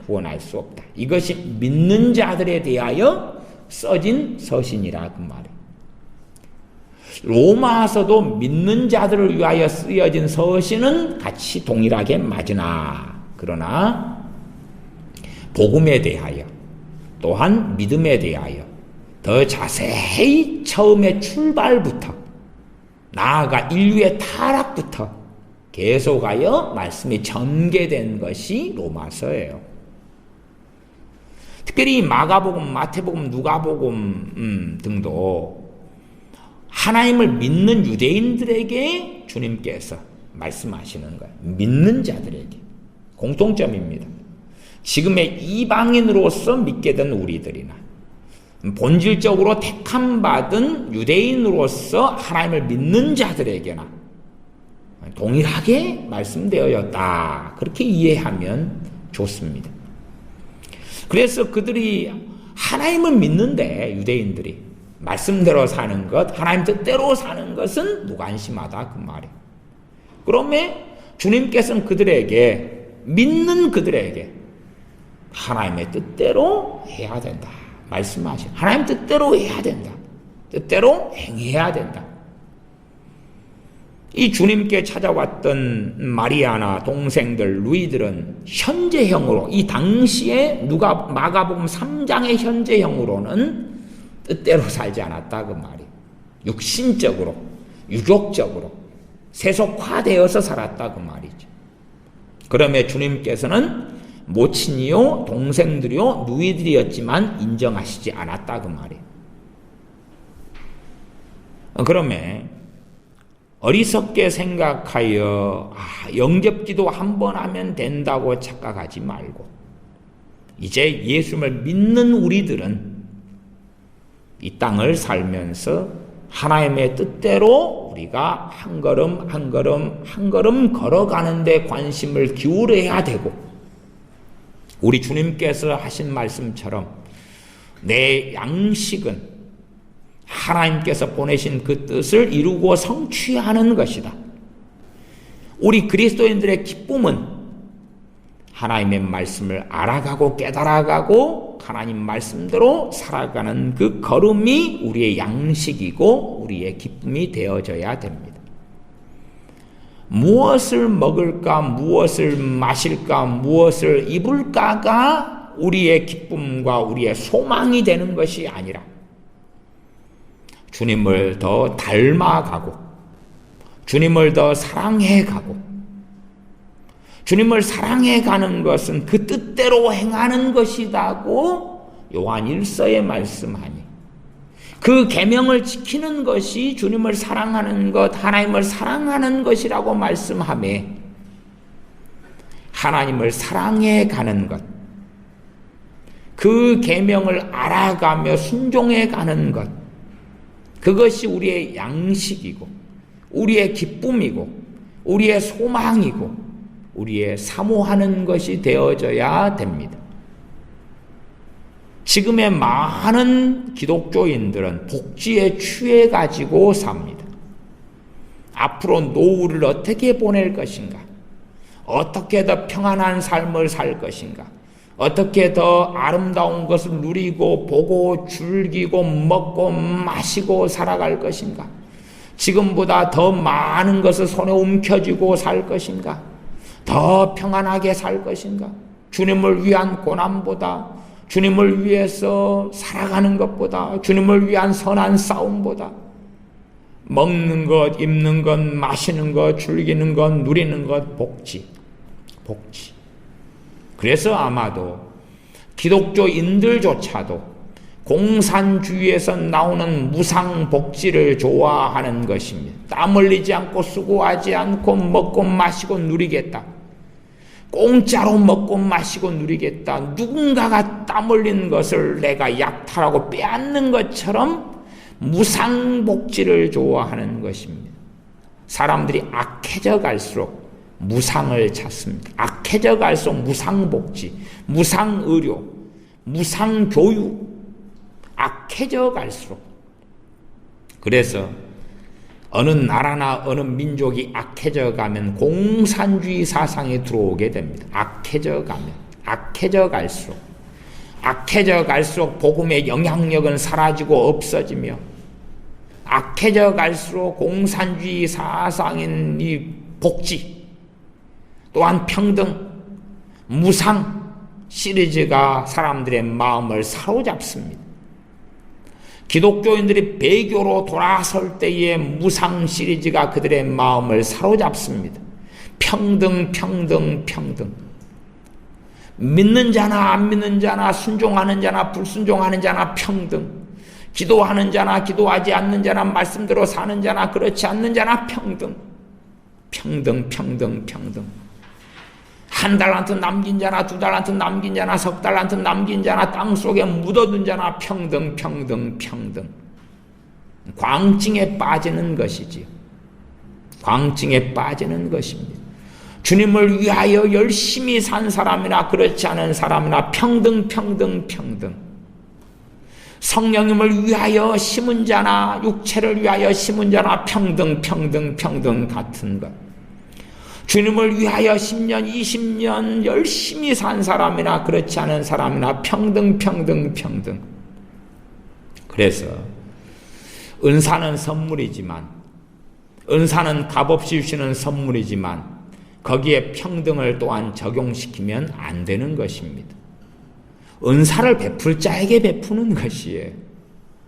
구원할 수 없다. 이것이 믿는 자들에 대하여 써진 서신이라 그 말이에요. 로마서도 믿는 자들을 위하여 쓰여진 서신은 같이 동일하게 맞으나 그러나 복음에 대하여 또한 믿음에 대하여 더 자세히 처음에 출발부터 나아가 인류의 타락부터 계속하여 말씀이 전개된 것이 로마서예요. 특별히 마가복음, 마태복음, 누가복음 등도 하나님을 믿는 유대인들에게 주님께서 말씀하시는 거예요. 믿는 자들에게. 공통점입니다. 지금의 이방인으로서 믿게 된 우리들이나 본질적으로 택함받은 유대인으로서 하나님을 믿는 자들에게나 동일하게 말씀되어졌다. 그렇게 이해하면 좋습니다. 그래서 그들이 하나님을 믿는데 유대인들이 말씀대로 사는 것, 하나님 뜻대로 사는 것은 무관심하다 그 말이에요. 그러면 주님께서는 그들에게, 믿는 그들에게 하나님의 뜻대로 해야 된다 말씀하시죠. 하나님 뜻대로 해야 된다. 뜻대로 행해야 된다. 이 주님께 찾아왔던 마리아나 동생들, 루이들은 현재형으로, 이 당시에 마가복음 3장의 현재형으로는 뜻대로 살지 않았다 그 말이에요. 육신적으로, 유족적으로 세속화되어서 살았다 그 말이죠. 그러면 주님께서는 모친이요 동생들이요 누이들이었지만 인정하시지 않았다 그 말이에요. 그러면 어리석게 생각하여 영접기도 한 번 하면 된다고 착각하지 말고, 이제 예수님을 믿는 우리들은 이 땅을 살면서 하나님의 뜻대로 우리가 한 걸음 한 걸음 한 걸음 걸어가는 데 관심을 기울여야 되고, 우리 주님께서 하신 말씀처럼 내 양식은 하나님께서 보내신 그 뜻을 이루고 성취하는 것이다. 우리 그리스도인들의 기쁨은 하나님의 말씀을 알아가고 깨달아가고 하나님 말씀대로 살아가는 그 걸음이 우리의 양식이고 우리의 기쁨이 되어져야 됩니다. 무엇을 먹을까, 무엇을 마실까, 무엇을 입을까가 우리의 기쁨과 우리의 소망이 되는 것이 아니라 주님을 더 닮아가고 주님을 더 사랑해가고, 주님을 사랑해가는 것은 그 뜻대로 행하는 것이라고 요한 1서에 말씀하니, 그 계명을 지키는 것이 주님을 사랑하는 것, 하나님을 사랑하는 것이라고 말씀하며 하나님을 사랑해가는 것, 그 계명을 알아가며 순종해가는 것, 그것이 우리의 양식이고 우리의 기쁨이고 우리의 소망이고 우리의 사모하는 것이 되어져야 됩니다. 지금의 많은 기독교인들은 복지에 취해가지고 삽니다. 앞으로 노후를 어떻게 보낼 것인가? 어떻게 더 평안한 삶을 살 것인가? 어떻게 더 아름다운 것을 누리고 보고 즐기고 먹고 마시고 살아갈 것인가? 지금보다 더 많은 것을 손에 움켜쥐고 살 것인가? 더 평안하게 살 것인가? 주님을 위한 고난보다, 주님을 위해서 살아가는 것보다, 주님을 위한 선한 싸움보다, 먹는 것, 입는 것, 마시는 것, 즐기는 것, 누리는 것, 복지. 그래서 아마도 기독교인들조차도 공산주의에서 나오는 무상복지를 좋아하는 것입니다. 땀 흘리지 않고 수고하지 않고 먹고 마시고 누리겠다. 공짜로 먹고 마시고 누리겠다. 누군가가 땀 흘린 것을 내가 약탈하고 빼앗는 것처럼 무상복지를 좋아하는 것입니다. 사람들이 악해져 갈수록 무상을 찾습니다. 악해져 갈수록 무상복지, 무상의료, 무상교육, 악해져 갈수록. 그래서 어느 나라나 어느 민족이 악해져 가면 공산주의 사상이 들어오게 됩니다. 악해져 갈수록 복음의 영향력은 사라지고 없어지며, 악해져 갈수록 공산주의 사상인 이 복지, 또한 평등, 무상 시리즈가 사람들의 마음을 사로잡습니다. 기독교인들이 배교로 돌아설 때의 무상 시리즈가 그들의 마음을 사로잡습니다. 평등. 믿는 자나 안 믿는 자나, 순종하는 자나 불순종하는 자나 평등. 기도하는 자나 기도하지 않는 자나, 말씀대로 사는 자나 그렇지 않는 자나 평등. 한 달란트 남긴 자나, 두 달란트 남긴 자나, 석 달란트 남긴 자나, 땅속에 묻어둔 자나 평등, 평등, 평등. 광증에 빠지는 것이지요. 광증에 빠지는 것입니다. 주님을 위하여 열심히 산 사람이나 그렇지 않은 사람이나 평등, 평등, 평등. 성령님을 위하여 심은 자나 육체를 위하여 심은 자나 평등, 평등, 평등 같은 것. 주님을 위하여 10년, 20년 열심히 산 사람이나 그렇지 않은 사람이나 평등, 평등, 평등. 그래서 은사는 선물이지만, 은사는 값없이 주시는 선물이지만 거기에 평등을 또한 적용시키면 안 되는 것입니다. 은사를 베풀 자에게 베푸는 것이에요.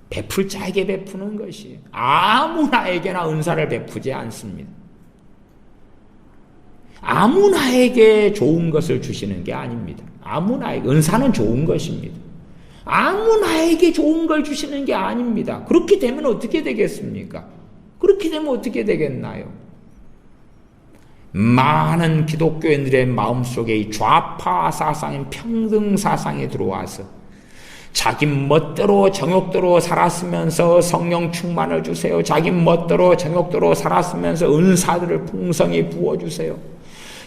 베풀 자에게 베푸는 것이에요. 아무나에게나 은사를 베푸지 않습니다. 아무나에게 좋은 것을 주시는 게 아닙니다. 아무나에게. 은사는 좋은 것입니다. 아무나에게 좋은 걸 주시는 게 아닙니다. 그렇게 되면 어떻게 되겠습니까? 그렇게 되면 어떻게 되겠나요? 많은 기독교인들의 마음속에 이 좌파 사상인 평등 사상이 들어와서 자기 멋대로 정욕대로 살았으면서 성령 충만을 주세요. 자기 멋대로 정욕대로 살았으면서 은사들을 풍성히 부어주세요.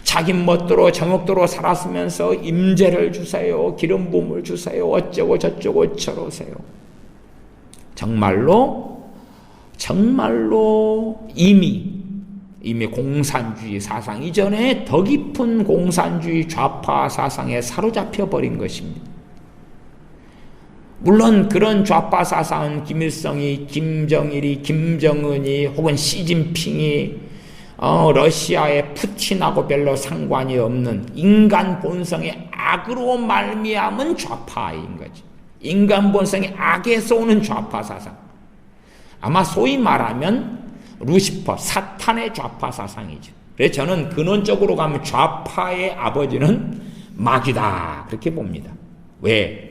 자기 멋대로 정욕대로 살았으면서 임재를 주세요. 기름 부음을 주세요. 어쩌고 저쩌고 저러세요. 정말로 이미 공산주의 사상 이전에 더 깊은 공산주의 좌파 사상에 사로잡혀 버린 것입니다. 물론 그런 좌파 사상은 김일성이, 김정일이, 김정은이 혹은 시진핑이 러시아의 푸틴하고 별로 상관이 없는 인간 본성의 악으로 말미암은 좌파인 거지. 인간 본성의 악에서 오는 좌파 사상. 아마 소위 말하면 루시퍼, 사탄의 좌파 사상이죠. 그래서 저는 근원적으로 가면 좌파의 아버지는 마귀다 그렇게 봅니다. 왜?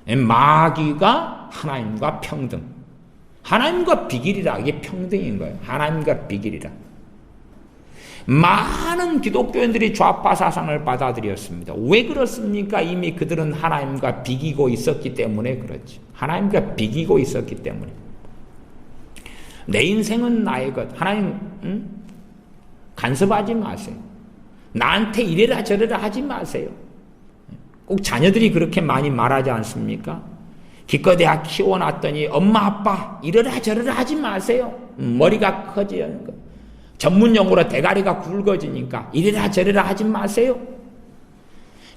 마귀가 하나님과 평등, 하나님과 비길이라. 이게 평등인 거예요. 하나님과 비길이라. 많은 기독교인들이 좌파 사상을 받아들였습니다. 왜 그렇습니까? 이미 그들은 하나님과 비기고 있었기 때문에 그렇지. 하나님과 비기고 있었기 때문에. 내 인생은 나의 것. 하나님 간섭하지 마세요. 나한테 이래라 저래라 하지 마세요. 꼭 자녀들이 그렇게 많이 말하지 않습니까? 기껏해야 키워놨더니 엄마 아빠 이래라 저래라 하지 마세요. 머리가 커지는 거. 전문용어로 대가리가 굵어지니까 이래라 저래라 하지 마세요.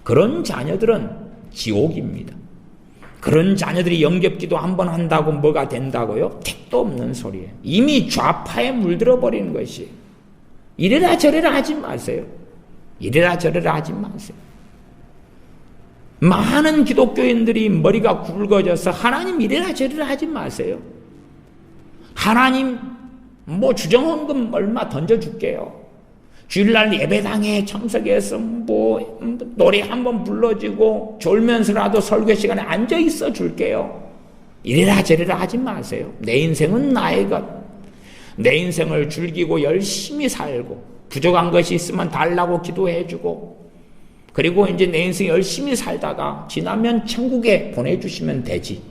그런 자녀들은 지옥입니다. 그런 자녀들이 영접기도 한번 한다고 뭐가 된다고요? 택도 없는 소리예요. 이미 좌파에 물들어 버리는 것이. 이래라 저래라 하지 마세요. 이래라 저래라 하지 마세요. 많은 기독교인들이 머리가 굵어져서 하나님 이래라 저래라 하지 마세요. 하나님 뭐 주정헌금 얼마 던져줄게요. 주일날 예배당에 참석해서 뭐 노래 한번 불러주고 졸면서라도 설교 시간에 앉아 있어 줄게요. 이래라 저래라 하지 마세요. 내 인생은 나의 것. 내 인생을 즐기고 열심히 살고 부족한 것이 있으면 달라고 기도해주고 그리고 이제 내 인생 열심히 살다가 지나면 천국에 보내주시면 되지.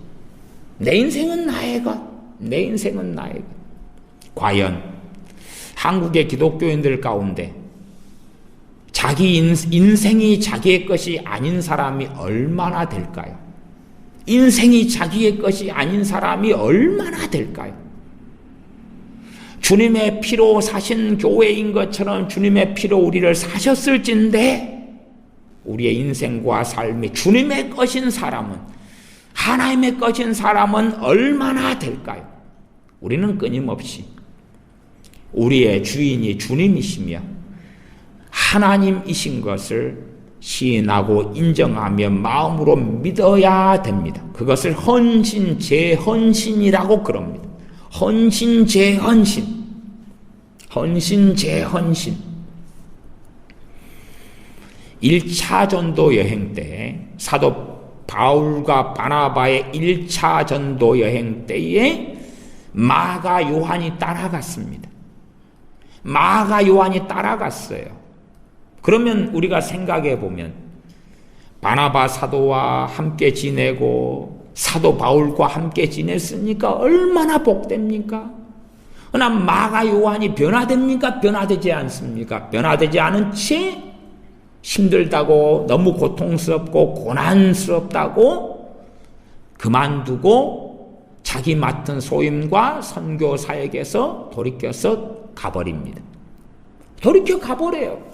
내 인생은 나의 것. 내 인생은 나의 것. 과연 한국의 기독교인들 가운데 자기 인생이 자기의 것이 아닌 사람이 얼마나 될까요? 인생이 자기의 것이 아닌 사람이 얼마나 될까요? 주님의 피로 사신 교회인 것처럼 주님의 피로 우리를 사셨을진데 우리의 인생과 삶이 주님의 것인 사람은, 하나님의 것인 사람은 얼마나 될까요? 우리는 끊임없이 우리의 주인이 주님이시며 하나님이신 것을 시인하고 인정하며 마음으로 믿어야 됩니다. 그것을 헌신, 재헌신이라고 그럽니다. 헌신, 재헌신. 헌신, 재헌신. 1차 전도 여행 때 사도 바울과 바나바의 1차 전도 여행 때에 마가 요한이 따라갔습니다. 마가 요한이 따라갔어요. 그러면 우리가 생각해 보면 바나바 사도와 함께 지내고 사도 바울과 함께 지냈으니까 얼마나 복됩니까? 그러나 마가 요한이 변화됩니까? 변화되지 않습니까? 변화되지 않은 채 힘들다고 너무 고통스럽고 고난스럽다고 그만두고 자기 맡은 소임과 선교 사역에서 돌이켜서 가버립니다. 돌이켜 가버려요.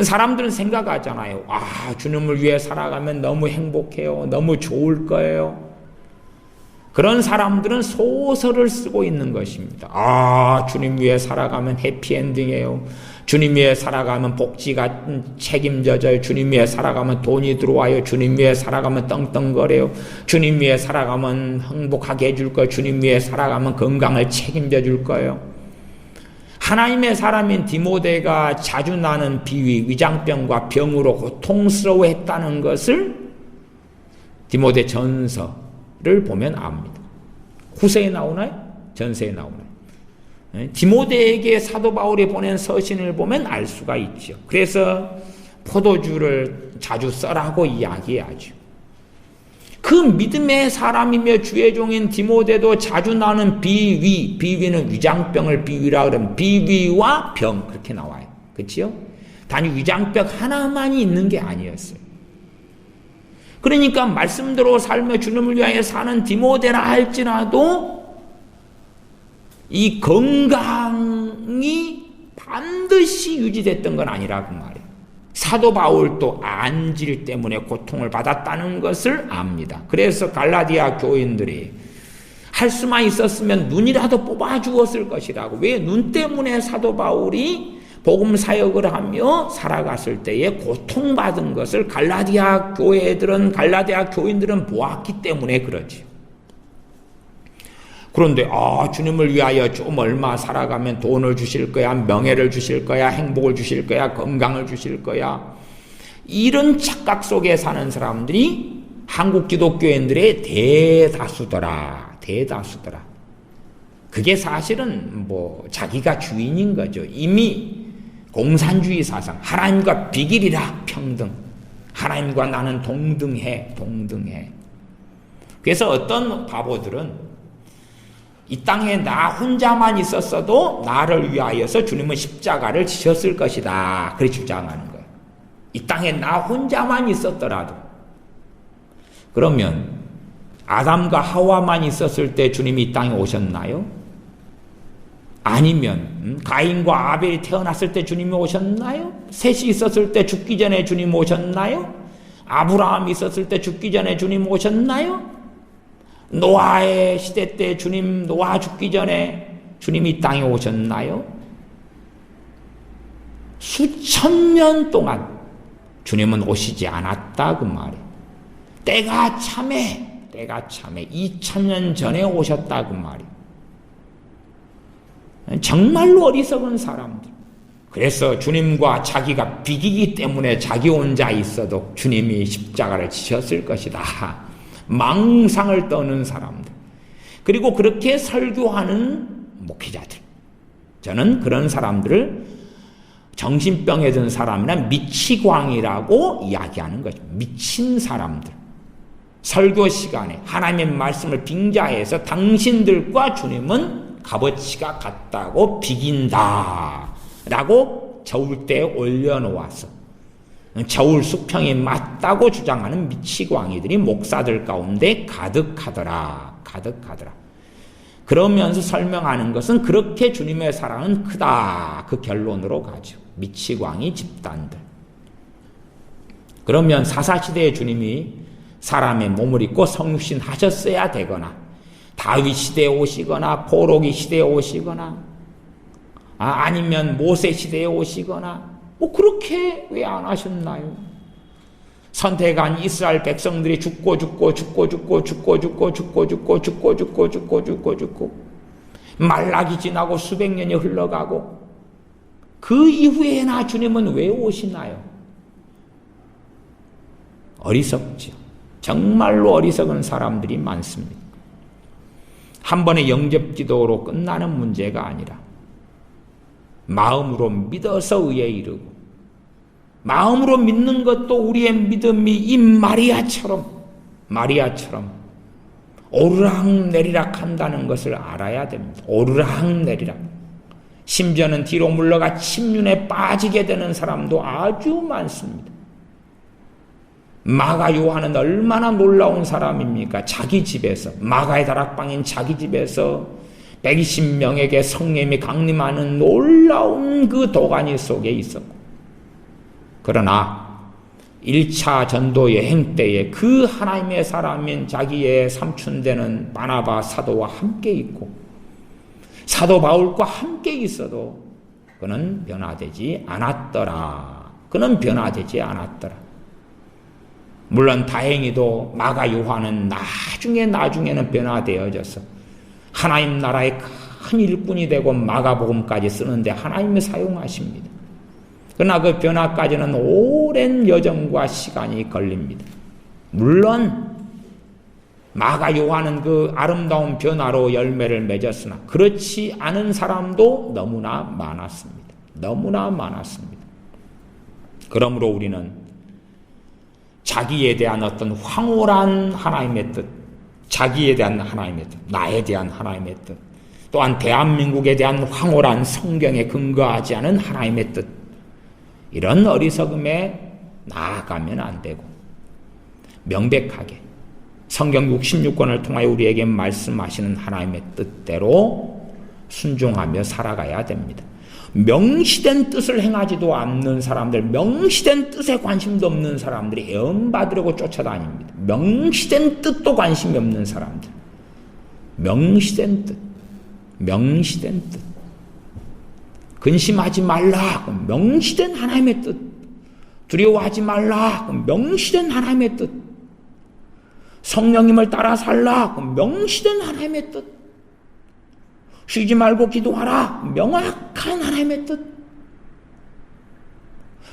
사람들은 생각하잖아요. 주님을 위해 살아가면 너무 행복해요. 너무 좋을 거예요. 그런 사람들은 소설을 쓰고 있는 것입니다. 주님 위해 살아가면 해피엔딩이에요. 주님 위해 살아가면 복지가 책임져져요. 주님 위해 살아가면 돈이 들어와요. 주님 위해 살아가면 떵떵거려요. 주님 위해 살아가면 행복하게 해줄 거예요. 주님 위해 살아가면 건강을 책임져 줄 거예요. 하나님의 사람인 디모데가 자주 나는 비위, 위장병과 병으로 고통스러워했다는 것을 디모데 전서를 보면 압니다. 후세에 나오나요? 전서에 나오나요? 디모데에게 사도 바울이 보낸 서신을 보면 알 수가 있죠. 그래서 포도주를 자주 써라고 이야기하죠. 그 믿음의 사람이며 주의 종인 디모데도 자주 나는 비위는 위장병을 비위라 그러면 비위와 병 그렇게 나와요. 그렇죠? 단지 위장병 하나만이 있는 게 아니었어요. 그러니까 말씀대로 살며 주님을 위하여 사는 디모데라 할지라도 이 건강이 반드시 유지됐던 건 아니라 그 말이에요. 사도 바울도 안질 때문에 고통을 받았다는 것을 압니다. 그래서 갈라디아 교인들이 할 수만 있었으면 눈이라도 뽑아 주었을 것이라고. 왜? 눈 때문에 사도 바울이 복음 사역을 하며 살아갔을 때에 고통받은 것을 갈라디아 교인들은 보았기 때문에 그러지요. 그런데 주님을 위하여 좀 얼마 살아가면 돈을 주실 거야, 명예를 주실 거야, 행복을 주실 거야, 건강을 주실 거야. 이런 착각 속에 사는 사람들이 한국 기독교인들의 대다수더라. 그게 사실은 자기가 주인인 거죠. 이미 공산주의 사상, 하나님과 비길이라 평등, 하나님과 나는 동등해. 그래서 어떤 바보들은 이 땅에 나 혼자만 있었어도 나를 위하여서 주님은 십자가를 지셨을 것이다. 그렇게 주장하는 거예요. 이 땅에 나 혼자만 있었더라도. 그러면 아담과 하와만 있었을 때 주님이 이 땅에 오셨나요? 아니면 가인과 아벨이 태어났을 때 주님이 오셨나요? 셋이 있었을 때 죽기 전에 주님 오셨나요? 아브라함이 있었을 때 죽기 전에 주님 오셨나요? 노아의 시대 때 노아 죽기 전에 주님이 이 땅에 오셨나요? 수천 년 동안 주님은 오시지 않았다 그 말이에요. 때가 참해 2000년 전에 오셨다 그 말이에요. 정말로 어리석은 사람들. 그래서 주님과 자기가 비기기 때문에 자기 혼자 있어도 주님이 십자가를 지셨을 것이다. 망상을 떠는 사람들. 그리고 그렇게 설교하는 목회자들. 저는 그런 사람들을 정신병에 든 사람이나 미치광이라고 이야기하는 거죠. 미친 사람들. 설교 시간에 하나님의 말씀을 빙자해서 당신들과 주님은 값어치가 같다고 비긴다 라고 저울대에 올려놓아서 저울 수평이 맞다고 주장하는 미치광이들이 목사들 가운데 가득하더라. 그러면서 설명하는 것은 그렇게 주님의 사랑은 크다. 그 결론으로 가죠. 미치광이 집단들. 그러면 사사시대의 주님이 사람의 몸을 입고 성육신 하셨어야 되거나 다윗 시대에 오시거나 포로기 시대에 오시거나 아니면 모세 시대에 오시거나 그렇게 왜 안 하셨나요? 선택한 이스라엘 백성들이 죽고 말라기 지나고 수백 년이 흘러가고 그 이후에나 주님은 왜 오시나요? 어리석죠. 정말로 어리석은 사람들이 많습니다. 한 번의 영접 기도로 끝나는 문제가 아니라 마음으로 믿어서 의에 이르고, 마음으로 믿는 것도 우리의 믿음이 이 마리아처럼 오르락내리락 한다는 것을 알아야 됩니다. 오르락내리락. 심지어는 뒤로 물러가 침륜에 빠지게 되는 사람도 아주 많습니다. 마가 요한은 얼마나 놀라운 사람입니까? 자기 집에서, 마가의 다락방인 자기 집에서 120명에게 성령이 강림하는 놀라운 그 도가니 속에 있었고, 그러나 1차 전도 여행 때에 그 하나님의 사람인 자기의 삼촌되는 바나바 사도와 함께 있고 사도 바울과 함께 있어도 그는 변화되지 않았더라. 물론 다행히도 마가 요한은 나중에는 변화되어져서 하나님 나라의 큰 일꾼이 되고 마가복음까지 쓰는데 하나님이 사용하십니다. 그러나 그 변화까지는 오랜 여정과 시간이 걸립니다. 물론 마가 요한은 그 아름다운 변화로 열매를 맺었으나 그렇지 않은 사람도 너무나 많았습니다. 그러므로 우리는 자기에 대한 어떤 황홀한 하나님의 뜻, 자기에 대한 하나님의 뜻, 나에 대한 하나님의 뜻, 또한 대한민국에 대한 황홀한 성경에 근거하지 않은 하나님의 뜻, 이런 어리석음에 나아가면 안 되고 명백하게 성경 66권을 통하여 우리에게 말씀하시는 하나님의 뜻대로 순종하며 살아가야 됩니다. 명시된 뜻을 행하지도 않는 사람들, 명시된 뜻에 관심도 없는 사람들이 애원받으려고 쫓아다닙니다. 명시된 뜻도 관심이 없는 사람들, 명시된 뜻, 근심하지 말라, 명시된 하나님의 뜻, 두려워하지 말라, 명시된 하나님의 뜻, 성령님을 따라 살라, 명시된 하나님의 뜻, 쉬지 말고 기도하라, 명확한 하나님의 뜻,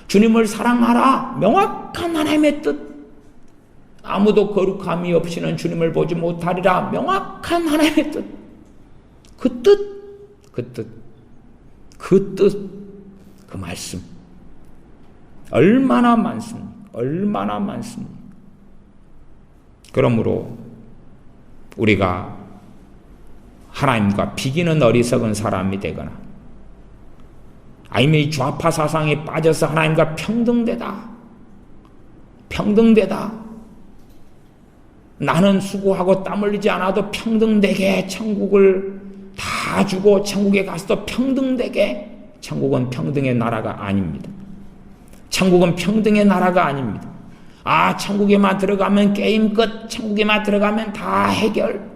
주님을 사랑하라, 명확한 하나님의 뜻, 아무도 거룩함이 없이는 주님을 보지 못하리라, 명확한 하나님의 뜻, 그 말씀 얼마나 많습니까? 그러므로 우리가 하나님과 비기는 어리석은 사람이 되거나 아니면 이 좌파 사상에 빠져서 하나님과 평등되다, 나는 수고하고 땀 흘리지 않아도 평등되게 천국을 다 주고 천국에 가서도 평등되게, 천국은 평등의 나라가 아닙니다. 천국에만 들어가면 게임 끝, 천국에만 들어가면 다 해결.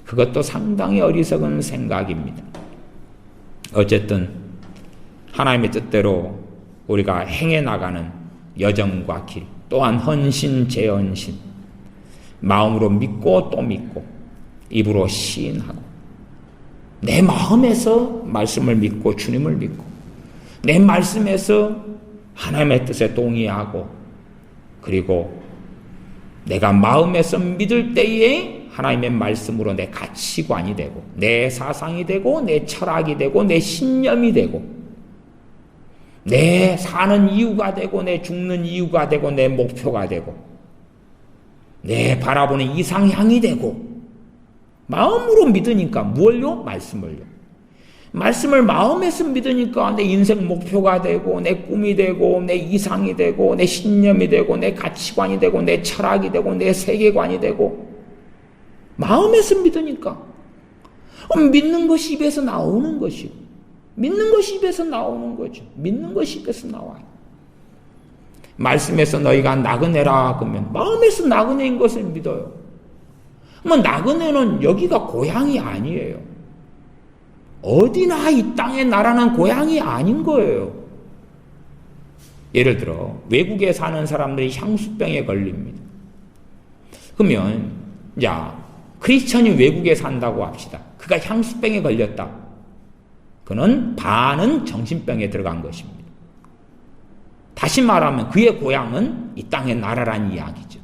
그것도 상당히 어리석은 생각입니다. 어쨌든 하나님의 뜻대로 우리가 행해 나가는 여정과 길, 또한 헌신, 재헌신, 마음으로 믿고 또 믿고 입으로 시인하고, 내 마음에서 말씀을 믿고 주님을 믿고, 내 말씀에서 하나님의 뜻에 동의하고, 그리고 내가 마음에서 믿을 때에 하나님의 말씀으로 내 가치관이 되고, 내 사상이 되고, 내 철학이 되고, 내 신념이 되고, 내 사는 이유가 되고, 내 죽는 이유가 되고, 내 목표가 되고, 내 바라보는 이상향이 되고, 마음으로 믿으니까 무엇요? 말씀을 마음에서 믿으니까 내 인생 목표가 되고, 내 꿈이 되고, 내 이상이 되고, 내 신념이 되고, 내 가치관이 되고, 내 철학이 되고, 내 세계관이 되고, 마음에서 믿으니까 믿는 것이 입에서 나오는 것이고, 믿는 것이 입에서 나오는 거죠. 믿는 것이 입에서 나와요. 말씀에서 너희가 나그네라 그러면 마음에서 나그네인 것을 믿어요. 나그네는 여기가 고향이 아니에요. 어디나 이 땅의 나라는 고향이 아닌 거예요. 예를 들어 외국에 사는 사람들이 향수병에 걸립니다. 그러면 크리스천이 외국에 산다고 합시다. 그가 향수병에 걸렸다. 그는 반은 정신병에 들어간 것입니다. 다시 말하면 그의 고향은 이 땅의 나라란 이야기죠.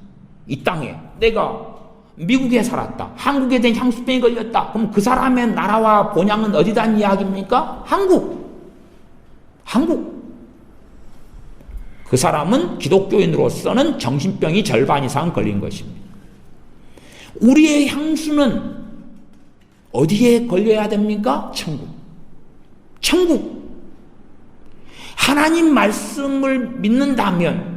이 땅에 내가 미국에 살았다. 한국에 된 향수병이 걸렸다. 그럼 그 사람의 나라와 본향은 어디다는 이야기입니까? 한국. 그 사람은 기독교인으로서는 정신병이 절반 이상 걸린 것입니다. 우리의 향수는 어디에 걸려야 됩니까? 천국. 하나님 말씀을 믿는다면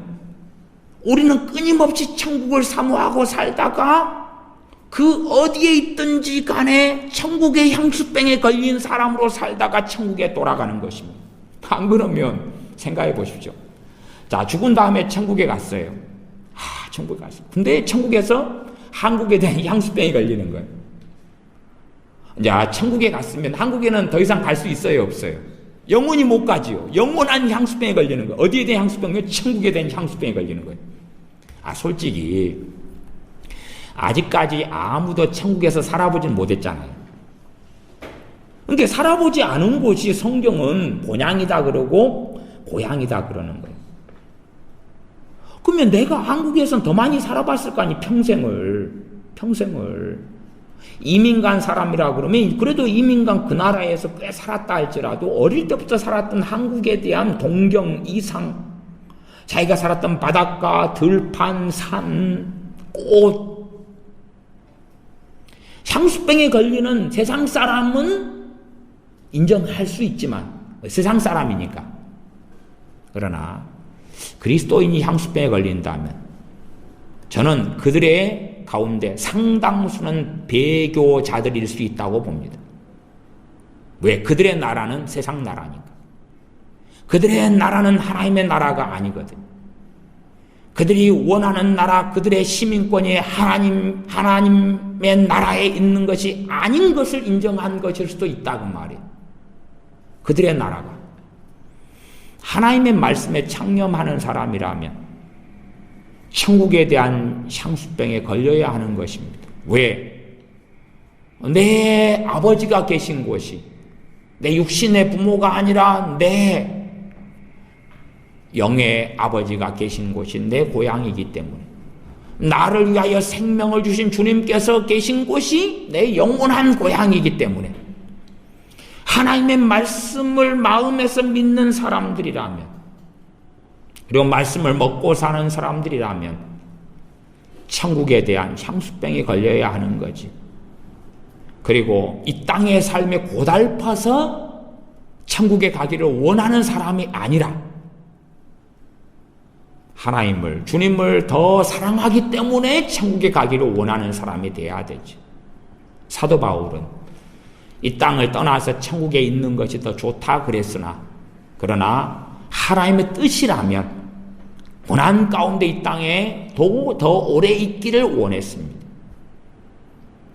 우리는 끊임없이 천국을 사모하고 살다가 그 어디에 있든지 간에 천국의 향수병에 걸린 사람으로 살다가 천국에 돌아가는 것입니다. 안 그러면 생각해 보십시오. 자, 죽은 다음에 천국에 갔어요. 천국에 갔어요. 근데 천국에서 한국에 대한 향수병이 걸리는 거예요. 자, 천국에 갔으면 한국에는 더 이상 갈 수 있어요, 없어요? 영원히 못 가지요. 영원한 향수병에 걸리는 거예요. 어디에 대한 향수병이요? 천국에 대한 향수병에 걸리는 거예요. 솔직히 아직까지 아무도 천국에서 살아보진 못했잖아요. 근데 살아보지 않은 곳이 성경은 본향이다 그러고 고향이다 그러는 거예요. 그러면 내가 한국에선 더 많이 살아봤을 거 아니, 평생을. 이민 간 사람이라 그러면 그래도 이민 간 그 나라에서 꽤 살았다 할지라도 어릴 때부터 살았던 한국에 대한 동경, 이상, 자기가 살았던 바닷가, 들판, 산, 꽃, 향수병에 걸리는 세상 사람은 인정할 수 있지만 세상 사람이니까. 그러나 그리스도인이 향수병에 걸린다면 저는 그들의 가운데 상당수는 배교자들일 수 있다고 봅니다. 왜? 그들의 나라는 세상 나라니까. 그들의 나라는 하나님의 나라가 아니거든. 그들이 원하는 나라, 그들의 시민권이 하나님의 나라에 있는 것이 아닌 것을 인정한 것일 수도 있다고 말이에요. 그들의 나라가 하나님의 말씀에 창념하는 사람이라면 천국에 대한 향수병에 걸려야 하는 것입니다. 왜? 내 아버지가 계신 곳이 내 육신의 부모가 아니라 내 영의 아버지가 계신 곳이 내 고향이기 때문에, 나를 위하여 생명을 주신 주님께서 계신 곳이 내 영원한 고향이기 때문에, 하나님의 말씀을 마음에서 믿는 사람들이라면, 그리고 말씀을 먹고 사는 사람들이라면 천국에 대한 향수병이 걸려야 하는 거지. 그리고 이 땅의 삶에 고달파서 천국에 가기를 원하는 사람이 아니라 하나님을, 주님을 더 사랑하기 때문에 천국에 가기를 원하는 사람이 돼야 되지. 사도 바울은 이 땅을 떠나서 천국에 있는 것이 더 좋다 그랬으나, 그러나 하나님의 뜻이라면 고난 가운데 이 땅에 더 오래 있기를 원했습니다.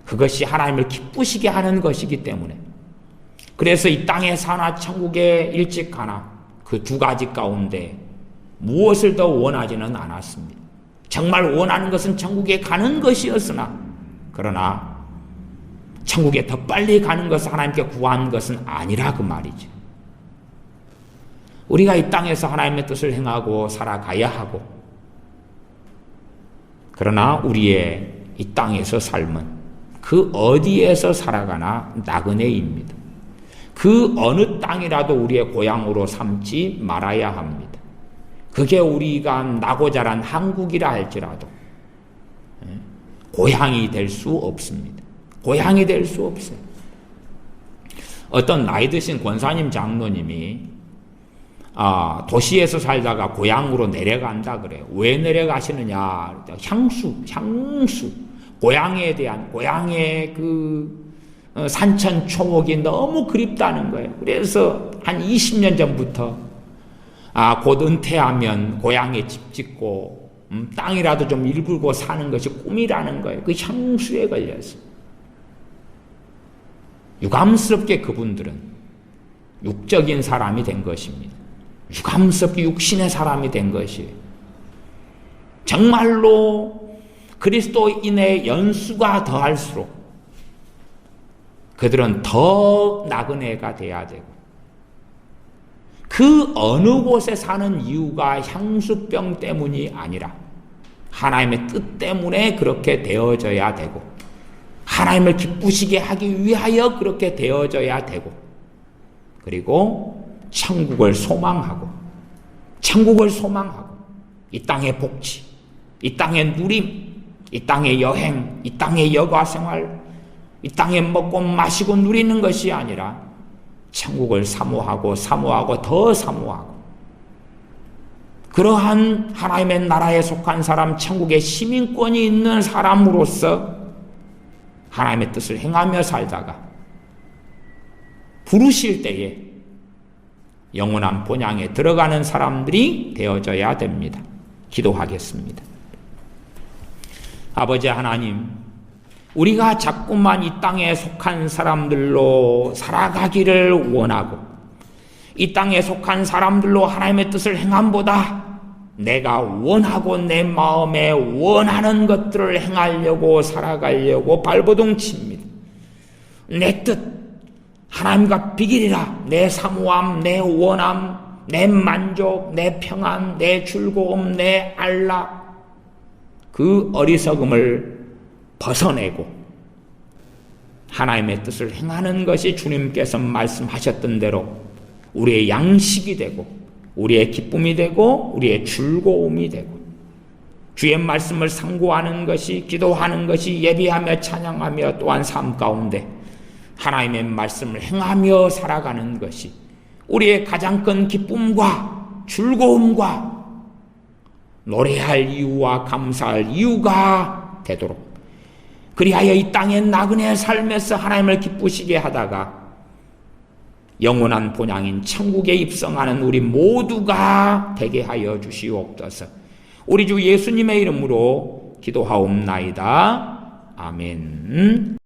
그것이 하나님을 기쁘시게 하는 것이기 때문에, 그래서 이 땅에 사나 천국에 일찍 가나 그 두 가지 가운데 무엇을 더 원하지는 않았습니다. 정말 원하는 것은 천국에 가는 것이었으나, 그러나 천국에 더 빨리 가는 것을 하나님께 구한 것은 아니라 그 말이죠. 우리가 이 땅에서 하나님의 뜻을 행하고 살아가야 하고, 그러나 우리의 이 땅에서 삶은 그 어디에서 살아가나 나그네입니다. 그 어느 땅이라도 우리의 고향으로 삼지 말아야 합니다. 그게 우리가 나고 자란 한국이라 할지라도 고향이 될 수 없습니다. 고향이 될 수 없어요. 어떤 나이 드신 권사님 장로님이 도시에서 살다가 고향으로 내려간다 그래요. 왜 내려가시느냐? 향수. 고향에 대한, 고향의 그 산천 초목이 너무 그립다는 거예요. 그래서 한 20년 전부터 곧 은퇴하면 고향에 집 짓고 땅이라도 좀 일구고 사는 것이 꿈이라는 거예요. 그 향수에 걸려서. 유감스럽게 그분들은 육적인 사람이 된 것입니다. 유감스럽게 육신의 사람이 된 것이에요. 정말로 그리스도인의 연수가 더할수록 그들은 더 나그네가 돼야 되고, 그 어느 곳에 사는 이유가 향수병 때문이 아니라 하나님의 뜻 때문에 그렇게 되어져야 되고, 하나님을 기쁘시게 하기 위하여 그렇게 되어져야 되고, 그리고 천국을 소망하고, 이 땅의 복지, 이 땅의 누림, 이 땅의 여행, 이 땅의 여가 생활, 이 땅에 먹고 마시고 누리는 것이 아니라 천국을 사모하고 더 사모하고, 그러한 하나님의 나라에 속한 사람, 천국의 시민권이 있는 사람으로서 하나님의 뜻을 행하며 살다가 부르실 때에 영원한 본향에 들어가는 사람들이 되어져야 됩니다. 기도하겠습니다. 아버지 하나님, 우리가 자꾸만 이 땅에 속한 사람들로 살아가기를 원하고, 이 땅에 속한 사람들로 하나님의 뜻을 행함보다 내가 원하고 내 마음에 원하는 것들을 행하려고 살아가려고 발버둥 칩니다. 내 뜻, 하나님과 비기리라. 내 사모함, 내 원함, 내 만족, 내 평안, 내 즐거움, 내 안락, 그 어리석음을 벗어내고 하나님의 뜻을 행하는 것이 주님께서 말씀하셨던 대로 우리의 양식이 되고, 우리의 기쁨이 되고, 우리의 즐거움이 되고, 주의 말씀을 상고하는 것이, 기도하는 것이, 예배하며 찬양하며 또한 삶 가운데 하나님의 말씀을 행하며 살아가는 것이 우리의 가장 큰 기쁨과 즐거움과 노래할 이유와 감사할 이유가 되도록, 그리하여 이 땅의 나그네 삶에서 하나님을 기쁘시게 하다가 영원한 본향인 천국에 입성하는 우리 모두가 되게 하여 주시옵소서. 우리 주 예수님의 이름으로 기도하옵나이다. 아멘.